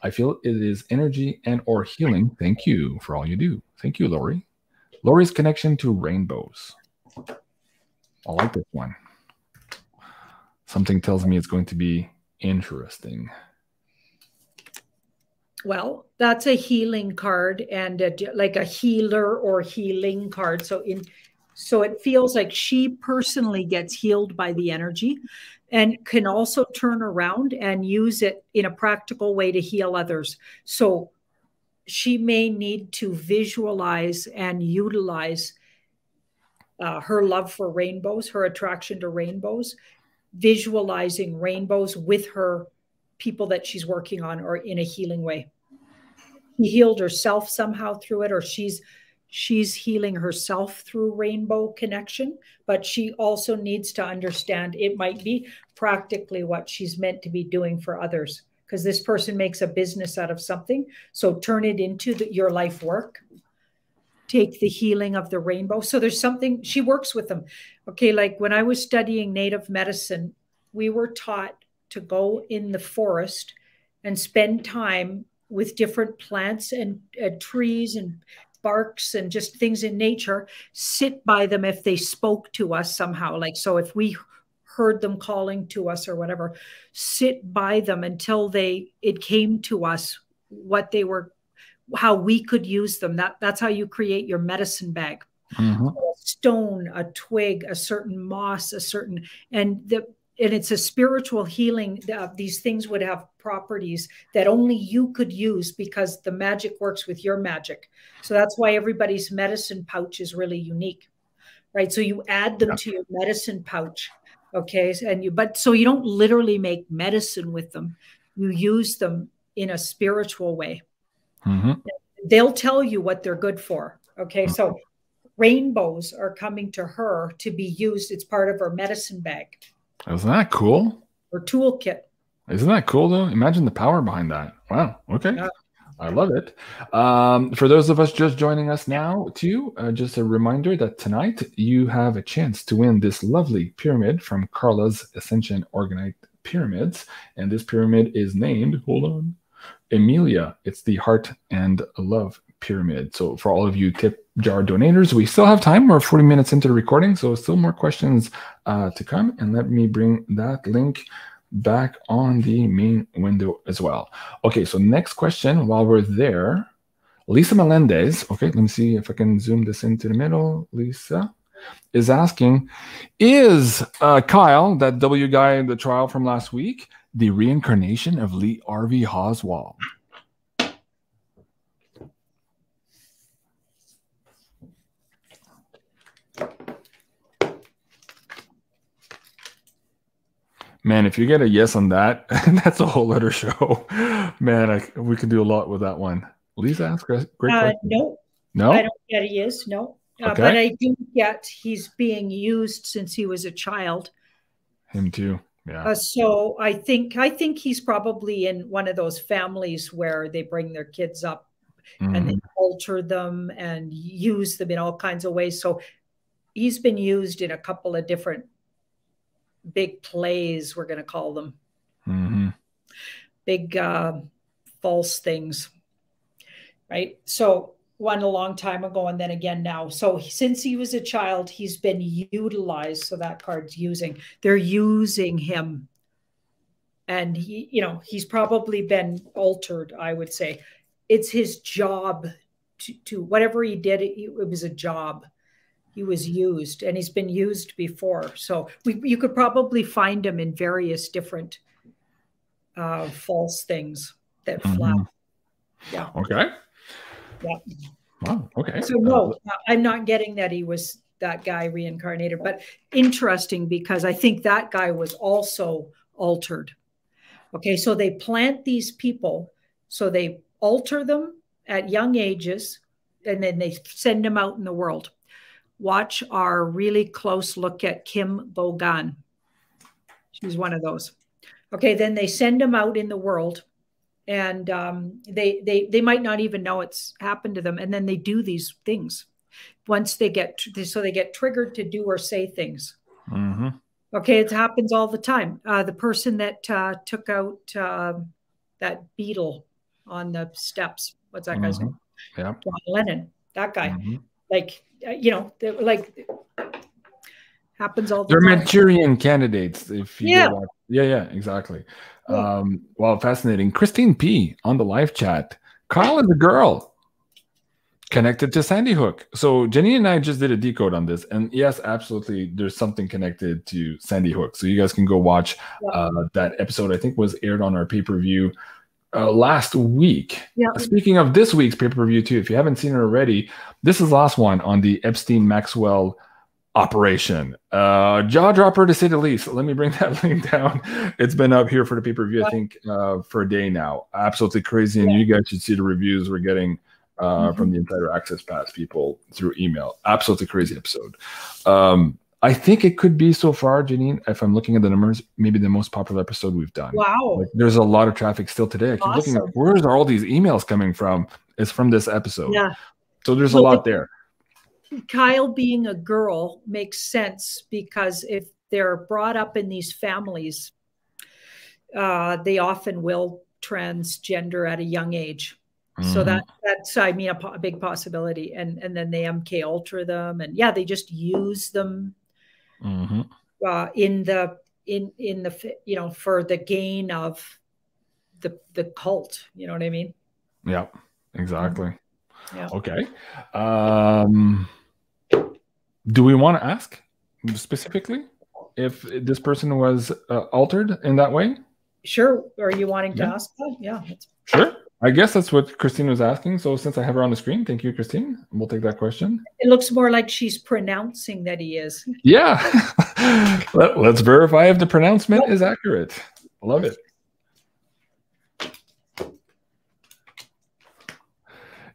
I feel it is energy and or healing. Thank you for all you do. Thank you, Lori. Lori's connection to rainbows. I like this one. Something tells me it's going to be interesting. Well, that's a healing card, and like a healer or healing card. So So it feels like she personally gets healed by the energy and can also turn around and use it in a practical way to heal others. So she may need to visualize and utilize her love for rainbows, her attraction to rainbows, visualizing rainbows with her people that she's working on, or in a healing way. She healed herself somehow through it, or she's healing herself through rainbow connection, but she also needs to understand it might be practically what she's meant to be doing for others, because this person makes a business out of something. So turn it into your life work. Take the healing of the rainbow. So there's something, she works with them. Okay, like when I was studying native medicine, we were taught to go in the forest and spend time with different plants and trees and barks and just things in nature, sit by them if they spoke to us somehow. Like, so if we heard them calling to us or whatever, sit by them until it came to us what they were, how we could use them. That's how you create your medicine bag. Mm-hmm. A stone, a twig, a certain moss, and it's a spiritual healing. These things would have properties that only you could use because the magic works with your magic. So that's why everybody's medicine pouch is really unique, right? So you add them to your medicine pouch, okay? So you don't literally make medicine with them. You use them in a spiritual way. Mm-hmm. They'll tell you what they're good for, okay? So rainbows are coming to her to be used. It's part of her medicine bag. Isn't that cool? Or toolkit. Isn't that cool, though? Imagine the power behind that. Wow. Okay. Yeah. I love it. For those of us just joining us now, too, just a reminder that tonight you have a chance to win this lovely pyramid from Carla's Ascension Organite Pyramids. And this pyramid is named, hold on, Emilia. It's the Heart and Love Pyramid. So for all of you tip jar donators, we still have time. We're 40 minutes into the recording, so still more questions to come. And let me bring that link back on the main window as well. Okay, so next question while we're there. Lisa Melendez, okay, let me see if I can zoom this into the middle. Lisa is asking, is Kyle, that W guy in the trial from last week, the reincarnation of Lee Harvey Oswald? Man, if you get a yes on that, that's a whole other show. Man, we could do a lot with that one. Lisa asked great question. No, I don't get he is. No, okay. But I do get he's being used since he was a child. Him too. Yeah. So I think he's probably in one of those families where they bring their kids up and they alter them and use them in all kinds of ways. So he's been used in a couple of different big plays, we're going to call them. Big false things, right? So one a long time ago and then again now. So since he was a child, he's been utilized. So that card's they're using him. And he's probably been altered, I would say. It's his job to whatever he did, it was a job. He was used, and he's been used before. So you could probably find him in various different false things that flat. Yeah. Okay. Yeah. Wow. Okay. So no, I'm not getting that he was that guy reincarnated, but interesting because I think that guy was also altered. Okay. So they plant these people. So they alter them at young ages, and then they send them out in the world. Watch our really close look at Kim Bogan. She's one of those. Okay, then they send them out in the world, and they might not even know it's happened to them, and then they do these things. Once they get triggered to do or say things. Okay, it happens all the time. The person that took out that beetle on the steps. What's that guy's name? Yeah, John Lennon. That guy. Happens all the time. They're time. Manchurian candidates. If you yeah, exactly. Yeah. Well, fascinating. Christine P on the live chat. Kyle is a girl. connected to Sandy Hook. So Janine and I just did a decode on this, and yes, absolutely, there's something connected to Sandy Hook. So you guys can go watch that episode. I think was aired on our pay-per-view last week. Yeah. Speaking of this week's pay-per-view too, if you haven't seen it already, this is the last one on the Epstein-Maxwell operation. Jaw dropper to say the least. Let me bring that link down. It's been up here for the pay-per-view, I think, for a day now. Absolutely crazy, and you guys should see the reviews we're getting from the Insider Access Pass people through email. Absolutely crazy episode. I think it could be so far, Janine, if I'm looking at the numbers, maybe the most popular episode we've done. Wow. Like, there's a lot of traffic still today. I keep looking at where are all these emails coming from? It's from this episode. Yeah. So there's a lot there. Kyle being a girl makes sense, because if they're brought up in these families, they often will transgender at a young age. So that's, I mean, a big possibility. And then they MK Ultra them, and yeah, they just use them in the you know, for the gain of the cult. You know what I mean? Yeah, exactly. Yeah. Okay. Do we want to ask specifically if this person was altered in that way? Sure. Are you wanting to ask that? Yeah. Sure. I guess that's what Christine was asking. So since I have her on the screen, thank you, Christine. We'll take that question. It looks more like she's pronouncing that he is. Yeah. Let's verify if the pronouncement is accurate. Love it.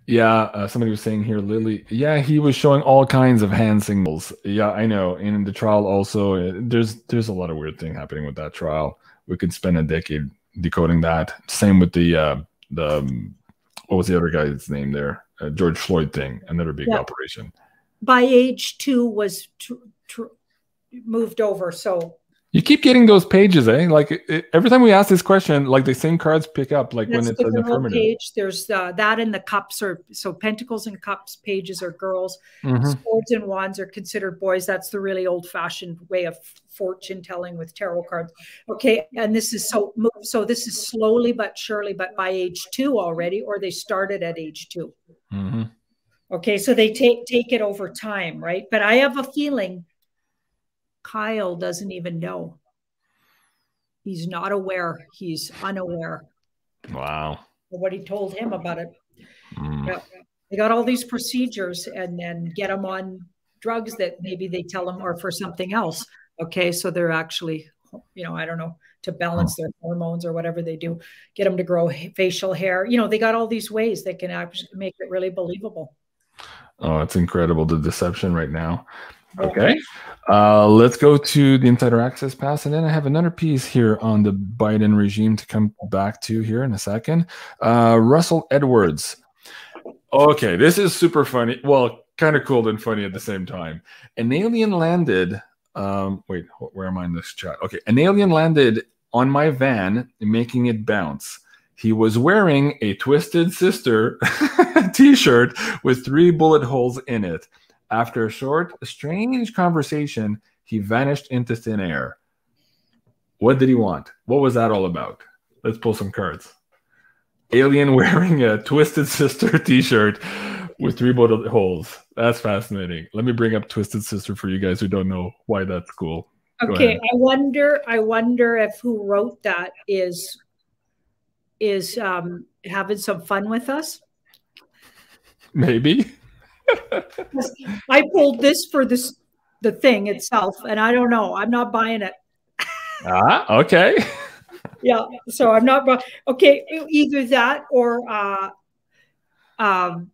Yeah, somebody was saying here, Lily. Yeah, he was showing all kinds of hand signals. Yeah, I know. And in the trial also, there's a lot of weird thing happening with that trial. We could spend a decade decoding that. Same with the what was the other guy's name there? George Floyd thing, another big operation. By age 2 was moved over. So you keep getting those pages, eh? Like every time we ask this question, like the same cards pick up. Like when it's an affirmative page, there's that, and the cups are so pentacles and cups pages are girls. Swords and wands are considered boys. That's the really old-fashioned way of fortune telling with tarot cards. Okay, and this is so this is slowly but surely, but by age 2 already, or they started at age 2. Okay, so they take it over time, right? But I have a feeling Kyle doesn't even know. He's not aware. He's unaware. Wow. Nobody told him about it. Yeah. They got all these procedures and then get them on drugs that maybe they tell them are for something else. Okay. So they're actually, you know, I don't know, to balance their hormones or whatever they do, get them to grow facial hair. You know, they got all these ways that can actually make it really believable. Oh, it's incredible, the deception right now. Okay, let's go to the Insider Access Pass, and then I have another piece here on the Biden regime to come back to here in a second. Russell Edwards. Okay, this is super funny. Well, kind of cool and funny at the same time. An alien landed. Wait, where am I in this chat? Okay, an alien landed on my van, making it bounce. He was wearing a Twisted Sister t-shirt with 3 bullet holes in it. After a short, strange conversation, he vanished into thin air. What did he want? What was that all about? Let's pull some cards. Alien wearing a Twisted Sister t-shirt with 3 bullet holes. That's fascinating. Let me bring up Twisted Sister for you guys who don't know why that's cool. Okay, I wonder if who wrote that is having some fun with us. Maybe. I pulled this for the thing itself, and I don't know. I'm not buying it. Okay. Yeah, so I'm not. Okay, either that or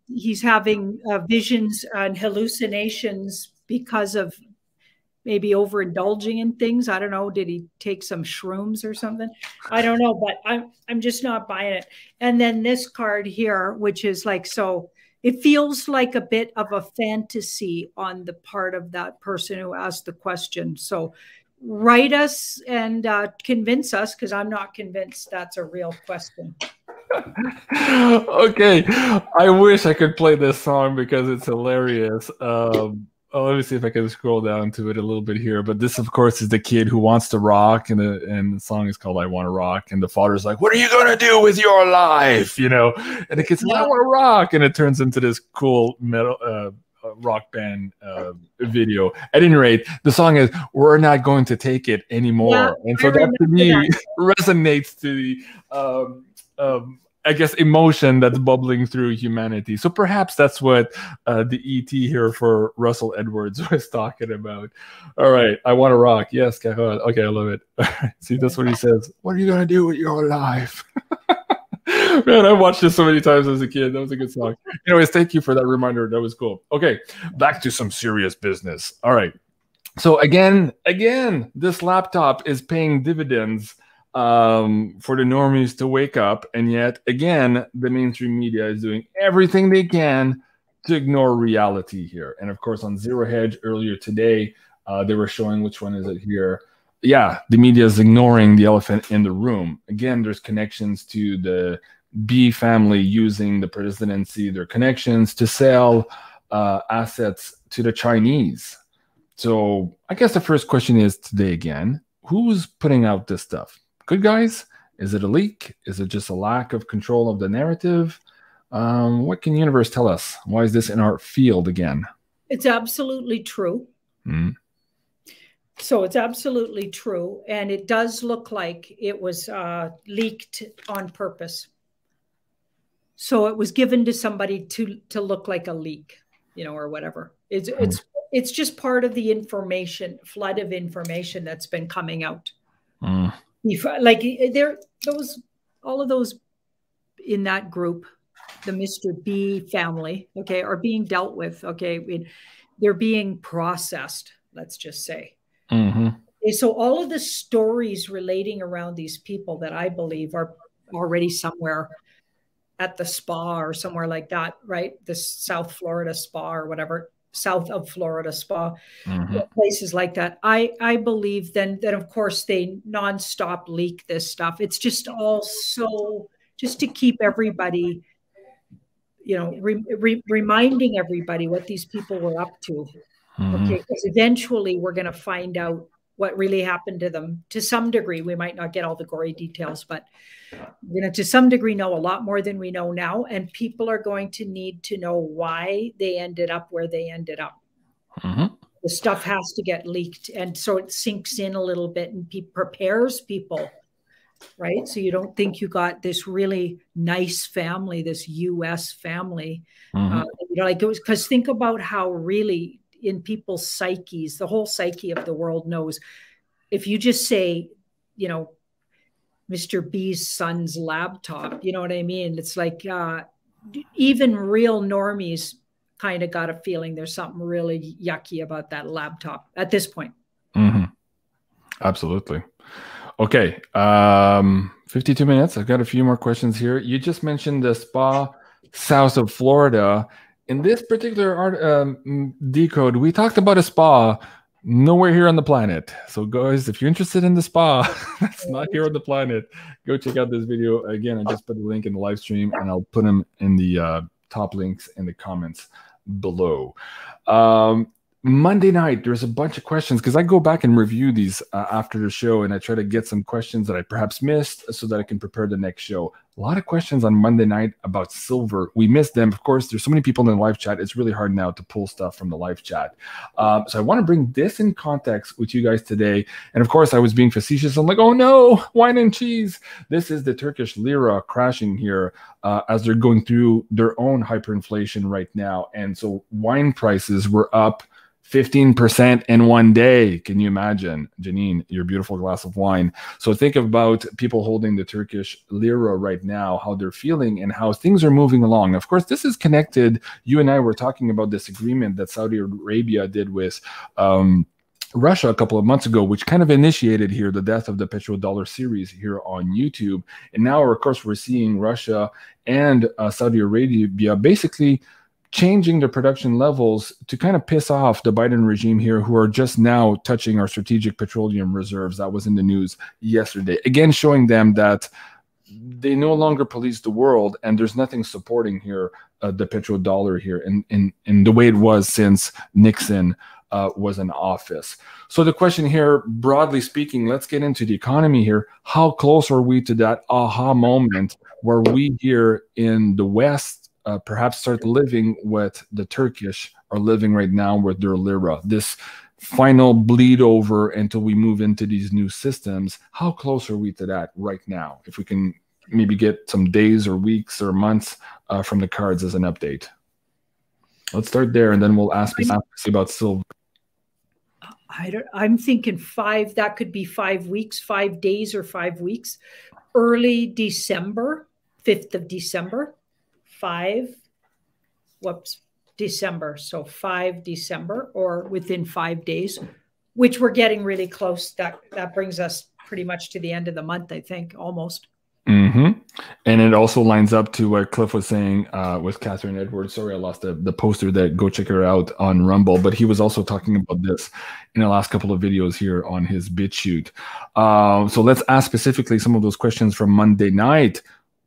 he's having visions and hallucinations because of maybe overindulging in things. I don't know. Did he take some shrooms or something? I don't know, but I'm just not buying it. And then this card here, which is like so. It feels like a bit of a fantasy on the part of that person who asked the question. So write us and convince us, because I'm not convinced that's a real question. Okay. I wish I could play this song because it's hilarious. let me see if I can scroll down to it a little bit here. But this, of course, is the kid who wants to rock, and the song is called "I Want to Rock." And the father's like, "What are you gonna do with your life?" You know, and the kid says, "I want to rock," and it turns into this cool metal rock band video. At any rate, the song is "We're Not Going to Take It Anymore," and so that to me resonates to the I guess emotion that's bubbling through humanity. So perhaps that's what the ET here for Russell Edwards was talking about. All right, I want to rock. Yes, Carol. Okay, I love it. See, that's what he says. What are you gonna do with your life? Man, I watched this so many times as a kid. That was a good song. Anyways, thank you for that reminder. That was cool. Okay, back to some serious business. All right. So again, this laptop is paying dividends for the normies to wake up, and yet again the mainstream media is doing everything they can to ignore reality here. And of course, on Zero Hedge earlier today, they were showing, which one is it here? Yeah, the media is ignoring the elephant in the room. Again, there's connections to the B family using the presidency, their connections to sell assets to the Chinese. So I guess the first question is today again, who's putting out this stuff? Good guys? Is it a leak? Is it just a lack of control of the narrative? What can the universe tell us? Why is this in our field again? It's absolutely true. Mm. So it's absolutely true. And it does look like it was leaked on purpose. So it was given to somebody to look like a leak, you know, or whatever. It's just part of the information, flood of information that's been coming out. Mm. Like all of those in that group, the Mr. B family, okay, are being dealt with. Okay, they're being processed. Let's just say. Mm-hmm. So all of the stories relating around these people that I believe are already somewhere at the spa or somewhere like that, right? The South Florida spa or whatever. South of Florida spa, mm-hmm. places like that. I believe then that of course they nonstop leak this stuff. It's just all so just to keep everybody, you know, reminding everybody what these people were up to. Mm-hmm. Okay, because eventually we're going to find out what really happened to them. To some degree, we might not get all the gory details, but you know, to some degree, know a lot more than we know now. And people are going to need to know why they ended up where they ended up. Mm-hmm. The stuff has to get leaked. And so it sinks in a little bit and prepares people, right? So you don't think you got this really nice family, this U.S. family. Mm-hmm. You know, like it was, because think about how really in people's psyches, the whole psyche of the world knows, if you just say, you know, Mr. B's son's laptop, you know what I mean? It's like even real normies kind of got a feeling there's something really yucky about that laptop at this point. Mm-hmm. Absolutely. Okay. 52 minutes. I've got a few more questions here. You just mentioned the spa south of Florida. In this particular decode, we talked about a spa nowhere here on the planet. So guys, if you're interested in the spa, that's not here on the planet, go check out this video. Again, I just put the link in the live stream and I'll put them in the top links in the comments below. Monday night, there's a bunch of questions because I go back and review these after the show and I try to get some questions that I perhaps missed so that I can prepare the next show. A lot of questions on Monday night about silver. We missed them. Of course, there's so many people in the live chat. It's really hard now to pull stuff from the live chat. So I want to bring this in context with you guys today. And of course, I was being facetious. I'm like, oh no, wine and cheese. This is the Turkish lira crashing here as they're going through their own hyperinflation right now. And so wine prices were up 15% in one day. Can you imagine, Janine, your beautiful glass of wine? So think about people holding the Turkish lira right now, how they're feeling and how things are moving along. Of course, this is connected. You and I were talking about this agreement that Saudi Arabia did with Russia a couple of months ago, which kind of initiated here the death of the petrodollar series here on YouTube. And now, of course, we're seeing Russia and Saudi Arabia basically changing the production levels to kind of piss off the Biden regime here, who are just now touching our strategic petroleum reserves. That was in the news yesterday. Again, showing them that they no longer police the world and there's nothing supporting here the petrodollar here in the way it was since Nixon was in office. So the question here, broadly speaking, let's get into the economy here. How close are we to that aha moment where we here in the West perhaps start living what the Turkish are living right now with their lira? This final bleed over until we move into these new systems. How close are we to that right now? If we can maybe get some days or weeks or months from the cards as an update. Let's start there, and then we'll ask about silver. I'm thinking that could be 5 weeks, 5 days or 5 weeks. Early December, 5th of December, December. So 5 December, or within 5 days, which we're getting really close. That brings us pretty much to the end of the month, I think, almost. Mm-hmm. And it also lines up to what Cliff was saying with Catherine Edwards. Sorry, I lost the poster there. Go check her out on Rumble. But he was also talking about this in the last couple of videos here on his BitChute. So let's ask specifically some of those questions from Monday night.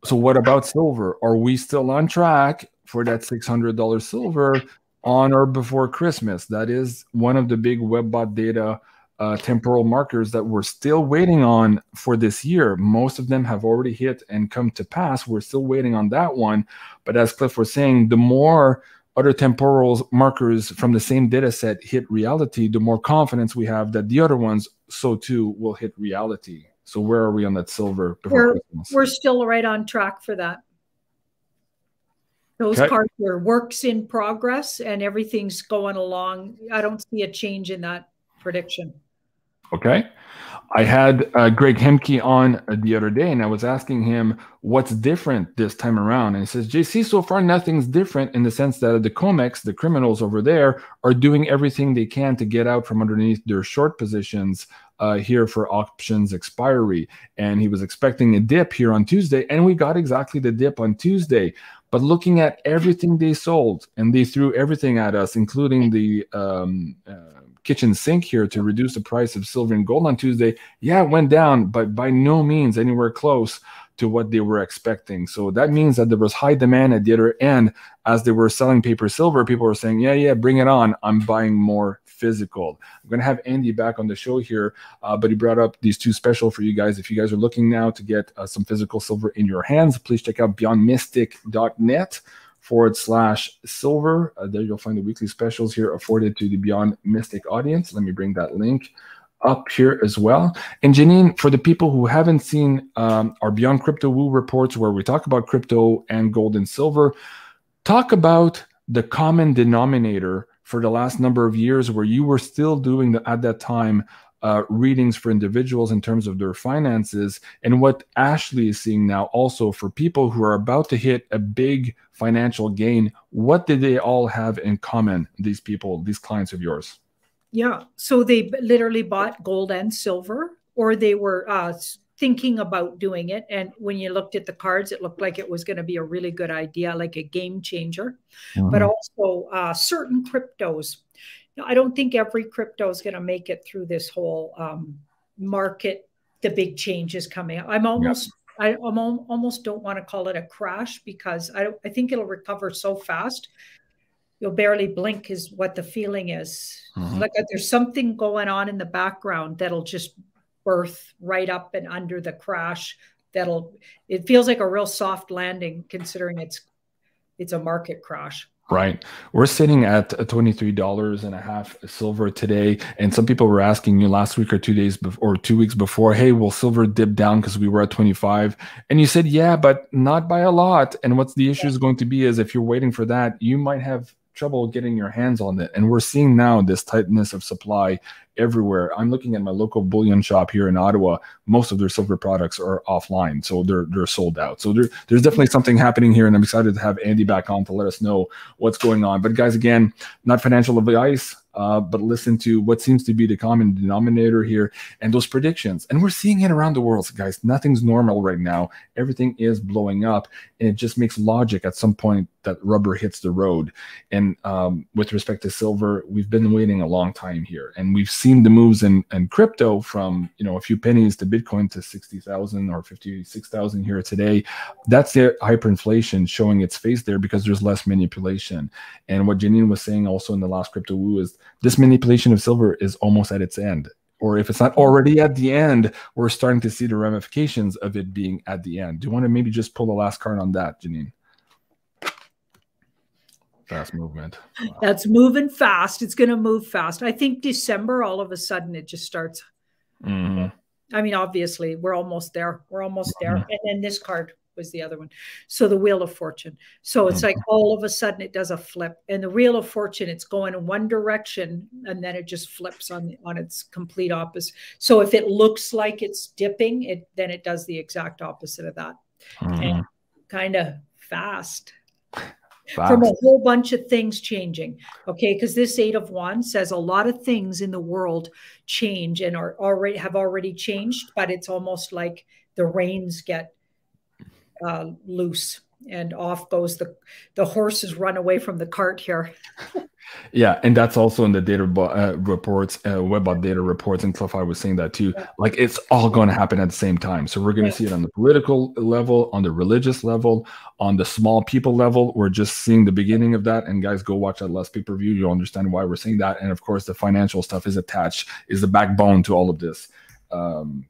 So what about silver? Are we still on track for that $600 silver on or before Christmas? That is one of the big WebBot data temporal markers that we're still waiting on for this year. Most of them have already hit and come to pass. We're still waiting on that one. But as Cliff was saying, the more other temporal markers from the same data set hit reality, the more confidence we have that the other ones, so too, will hit reality. So where are we on that silver before Christmas? We're still right on track for that. Those cards are works in progress and everything's going along. I don't see a change in that prediction. Okay. I had Greg Hemke on the other day, and I was asking him what's different this time around. And he says, JC, so far nothing's different in the sense that the COMEX, the criminals over there, are doing everything they can to get out from underneath their short positions here for options expiry. And he was expecting a dip here on Tuesday, and we got exactly the dip on Tuesday. But looking at everything they sold, and they threw everything at us, including the kitchen sink here to reduce the price of silver and gold on Tuesday. Yeah, it went down, but by no means anywhere close to what they were expecting. So that means that there was high demand at the other end. As they were selling paper silver, people were saying, yeah, bring it on. I'm buying more physical. I'm going to have Andy back on the show here, but he brought up these two special for you guys. If you guys are looking now to get some physical silver in your hands, please check out beyondmystic.net/silver. There you'll find the weekly specials here afforded to the Beyond Mystic audience. Let me bring that link up here as well. And Janine, for the people who haven't seen our Beyond Crypto Woo reports where we talk about crypto and gold and silver, talk about the common denominator for the last number of years where you were still doing, at that time, readings for individuals in terms of their finances, and what Ashley is seeing now also for people who are about to hit a big financial gain. What did they all have in common, these people, these clients of yours? Yeah, so they literally bought gold and silver, or they were thinking about doing it. And when you looked at the cards, it looked like it was going to be a really good idea, like a game changer. Mm-hmm. But also certain cryptos. I don't think every crypto is going to make it through this whole market, the big changes coming up. I almost don't want to call it a crash, because I think it'll recover so fast. You'll barely blink is what the feeling is. Mm-hmm. Like there's something going on in the background that'll just birth right up and under the crash. It feels like a real soft landing considering it's a market crash. Right. We're sitting at $23.50 silver today. And some people were asking you last week or 2 days before, or 2 weeks before, hey, will silver dip down because we were at 25? And you said, yeah, but not by a lot. And what's the issue is going to be is if you're waiting for that, you might have trouble getting your hands on it. And we're seeing now this tightness of supply everywhere. I'm looking at my local bullion shop here in Ottawa. Most of their silver products are offline, so they're sold out. So there's definitely something happening here, and I'm excited to have Andy back on to let us know what's going on. But guys, again, not financial advice. but listen to what seems to be the common denominator here and those predictions. And we're seeing it around the world, guys. Nothing's normal right now. Everything is blowing up, and it just makes logic at some point that rubber hits the road. And with respect to silver, we've been waiting a long time here, and we've seen the moves in crypto from, you know, a few pennies to Bitcoin to 60,000 or 56,000 here today. That's the hyperinflation showing its face there because there's less manipulation. And what Janine was saying also in the last Crypto Woo is this manipulation of silver is almost at its end. Or if it's not already at the end, we're starting to see the ramifications of it being at the end. Do you want to maybe just pull the last card on that, Janine? Fast movement. Wow. That's moving fast. It's going to move fast. I think December, all of a sudden, it just starts. Mm-hmm. I mean, obviously, we're almost there. We're almost there. And then this card was the other one. So the Wheel of Fortune. So it's like all of a sudden it does a flip. And the Wheel of Fortune, it's going in one direction, and then it just flips on its complete opposite. So if it looks like it's dipping, then it does the exact opposite of that. And kind of fast. From a whole bunch of things changing, okay? Because this Eight of Wands says a lot of things in the world change and have already changed, but it's almost like the reins get loose and off goes the horses run away from the cart here. Yeah, and that's also in the data reports, Webbot data reports, and Cliff, I was saying that too. Like, it's all going to happen at the same time. So we're going to see it on the political level, on the religious level, on the small people level. We're just seeing the beginning of that. And guys, go watch that last pay-per-view. You'll understand why we're saying that. And of course, the financial stuff is attached, is the backbone to all of this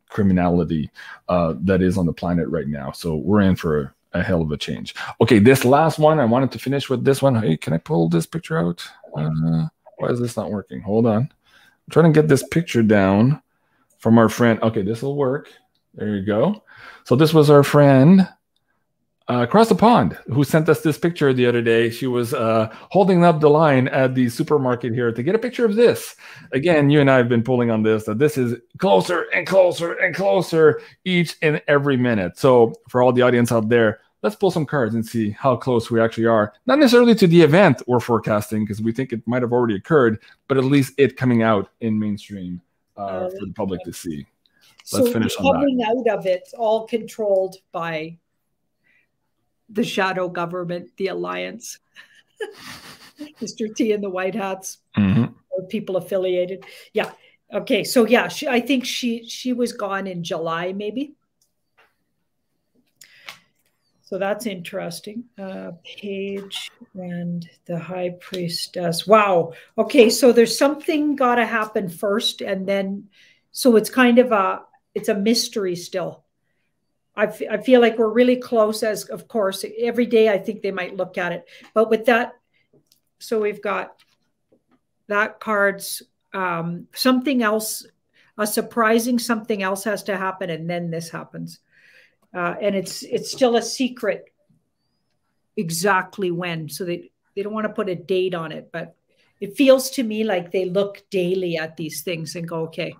criminality that is on the planet right now. So we're in for a hell of a change. Okay, this last one, I wanted to finish with this one. Hey, can I pull this picture out? Why is this not working? Hold on. I'm trying to get this picture down from our friend. Okay, this will work. There you go. So this was our friend across the pond who sent us this picture the other day. She was holding up the line at the supermarket here to get a picture of this. Again, you and I have been pulling on this, that this is closer and closer and closer each and every minute. So for all the audience out there, let's pull some cards and see how close we actually are. Not necessarily to the event we're forecasting, because we think it might have already occurred, but at least it coming out in mainstream for the public to see. Let's finish on that. Coming out of it, all controlled by the shadow government, the alliance, Mr. T and the White Hats, or people affiliated. Yeah. Okay. So yeah, I think she was gone in July, maybe. So that's interesting. Page and the High Priestess. Wow. Okay. So there's something got to happen first, and then, so it's kind of it's a mystery still. I feel like we're really close, as of course, every day I think they might look at it. But with that, so we've got that card's something else, a surprising something else has to happen, and then this happens. And it's still a secret exactly when. So they don't want to put a date on it, but it feels to me like they look daily at these things and go, okay,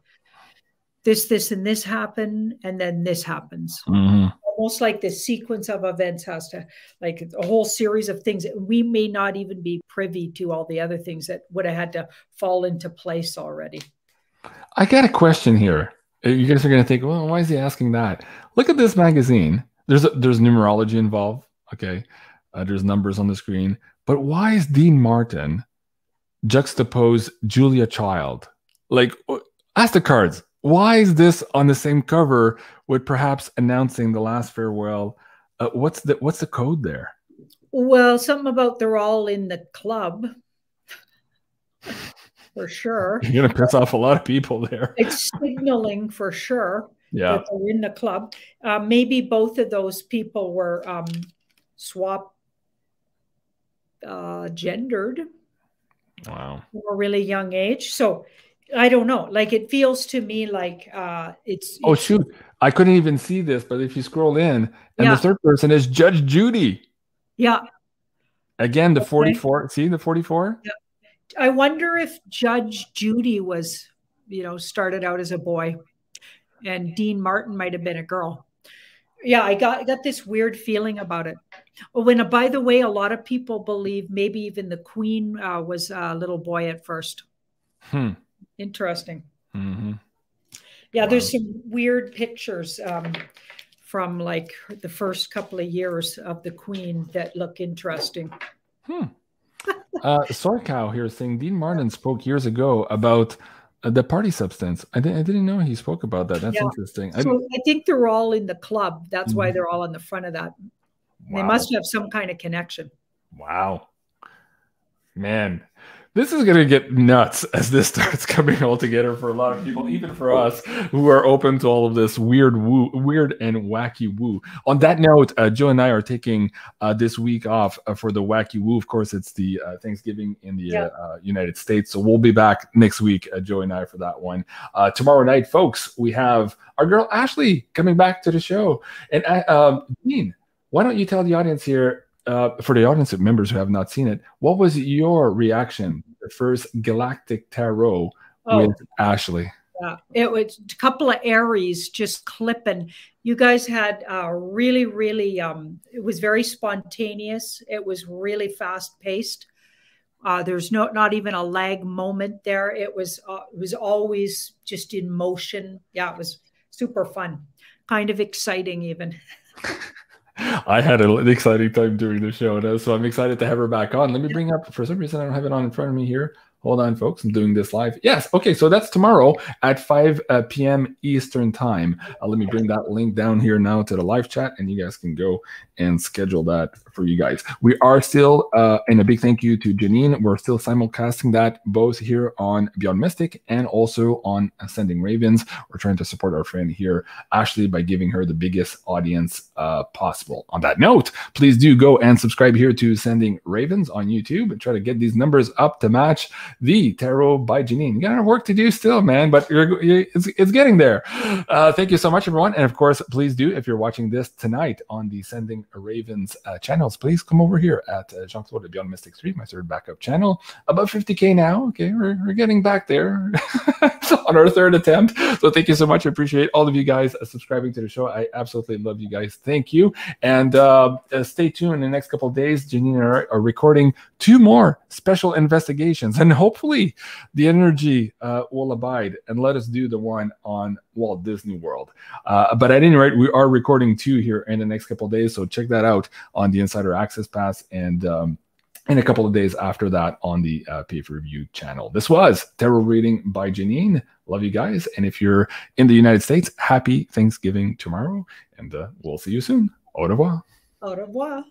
this, and this happen, and then this happens. Almost like the sequence of events has to, like a whole series of things. We may not even be privy to all the other things that would have had to fall into place already. I got a question here. You guys are going to think, well, why is he asking that? Look at this magazine. There's numerology involved. Okay. There's numbers on the screen. But why is Dean Martin juxtapose Julia Child? Like, ask the cards. Why is this on the same cover with perhaps announcing the last farewell? What's the code there? Well, something about they're all in the club. For sure. You're going to piss off a lot of people there. It's signaling for sure. Yeah. That they're in the club. Maybe both of those people were swap gendered. Wow. From a really young age. So I don't know. Like, it feels to me like it's. Oh, shoot. I couldn't even see this, but if you scroll in, and the third person is Judge Judy. Yeah. Again, the 44. See the 44? Yeah. I wonder if Judge Judy was, started out as a boy, and Dean Martin might have been a girl. Yeah, I got this weird feeling about it. By the way, a lot of people believe maybe even the Queen was a little boy at first. Interesting. Mm-hmm. Yeah, there's some weird pictures from like the first couple of years of the Queen that look interesting. Soy Cow here saying Dean Martin spoke years ago about the party substance. I didn't know he spoke about that. That's interesting. So I think they're all in the club. That's why they're all on the front of that. Wow. They must have some kind of connection. Wow. Man, this is going to get nuts as this starts coming all together for a lot of people, even for us who are open to all of this weird and wacky woo. On that note, Joe and I are taking this week off for the wacky woo. Of course, it's the Thanksgiving in the United States. So we'll be back next week, Joe and I, for that one. Tomorrow night, folks, we have our girl Ashley coming back to the show. And Dean, why don't you tell the audience here, for the audience of members who have not seen it, what was your reaction to the first Galactic Tarot with Ashley? Yeah, it was a couple of Aries just clipping. You guys had really, it was very spontaneous. It was really fast paced. There's not even a lag moment there. It was always just in motion. Yeah, it was super fun, kind of exciting even. I had an exciting time doing the show, so I'm excited to have her back on. Let me bring up, for some reason, I don't have it on in front of me here. Hold on, folks. I'm doing this live. Yes. Okay. So that's tomorrow at 5 p.m. Eastern time. Let me bring that link down here now to the live chat, and you guys can go and schedule that for you guys. We are still, and a big thank you to Janine. We're still simulcasting that both here on Beyond Mystic and also on Ascending Ravens. We're trying to support our friend here, Ashley, by giving her the biggest audience possible. On that note, please do go and subscribe here to Ascending Ravens on YouTube and try to get these numbers up to match the Tarot by Janine. You got work to do still, man, but it's getting there. Thank you so much, everyone. And of course, please do, if you're watching this tonight on the Ascending Ravens channels, please come over here at Jean-Claude Beyond Mystic 3, my third backup channel. Above 50K now. Okay, we're getting back there on our third attempt. So thank you so much. I appreciate all of you guys subscribing to the show. I absolutely love you guys. Thank you. And stay tuned. In the next couple of days, Janine and I are recording 2 more special investigations, and hopefully the energy will abide and let us do the one on Walt Disney World. But at any rate, we are recording 2 here in the next couple of days, so check that out on the Insider Access Pass, and in a couple of days after that on the pay-per-view channel. This was Tarot Reading by Janine. Love you guys, and if you're in the United States, happy Thanksgiving tomorrow, and we'll see you soon. Au revoir. Au revoir.